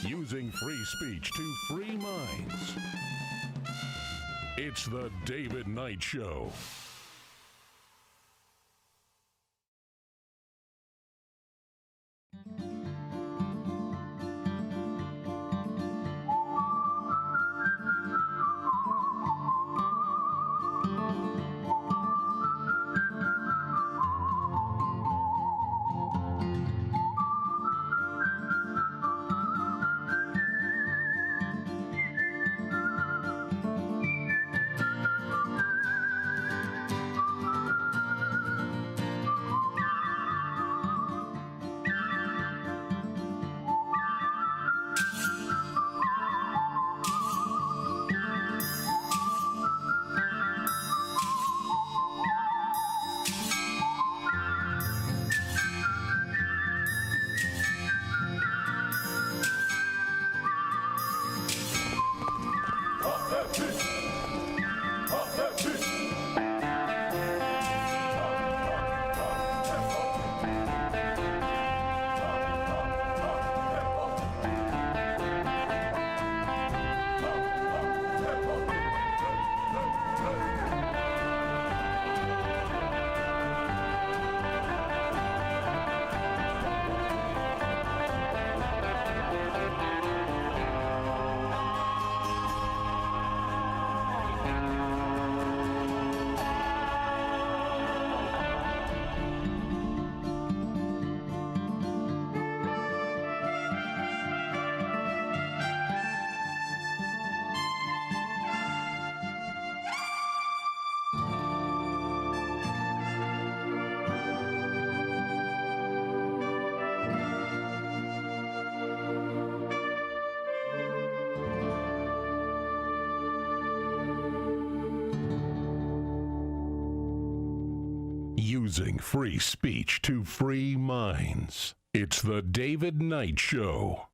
Using free speech to free minds. It's The David Knight Show. Using free speech to free minds. It's The David Knight Show.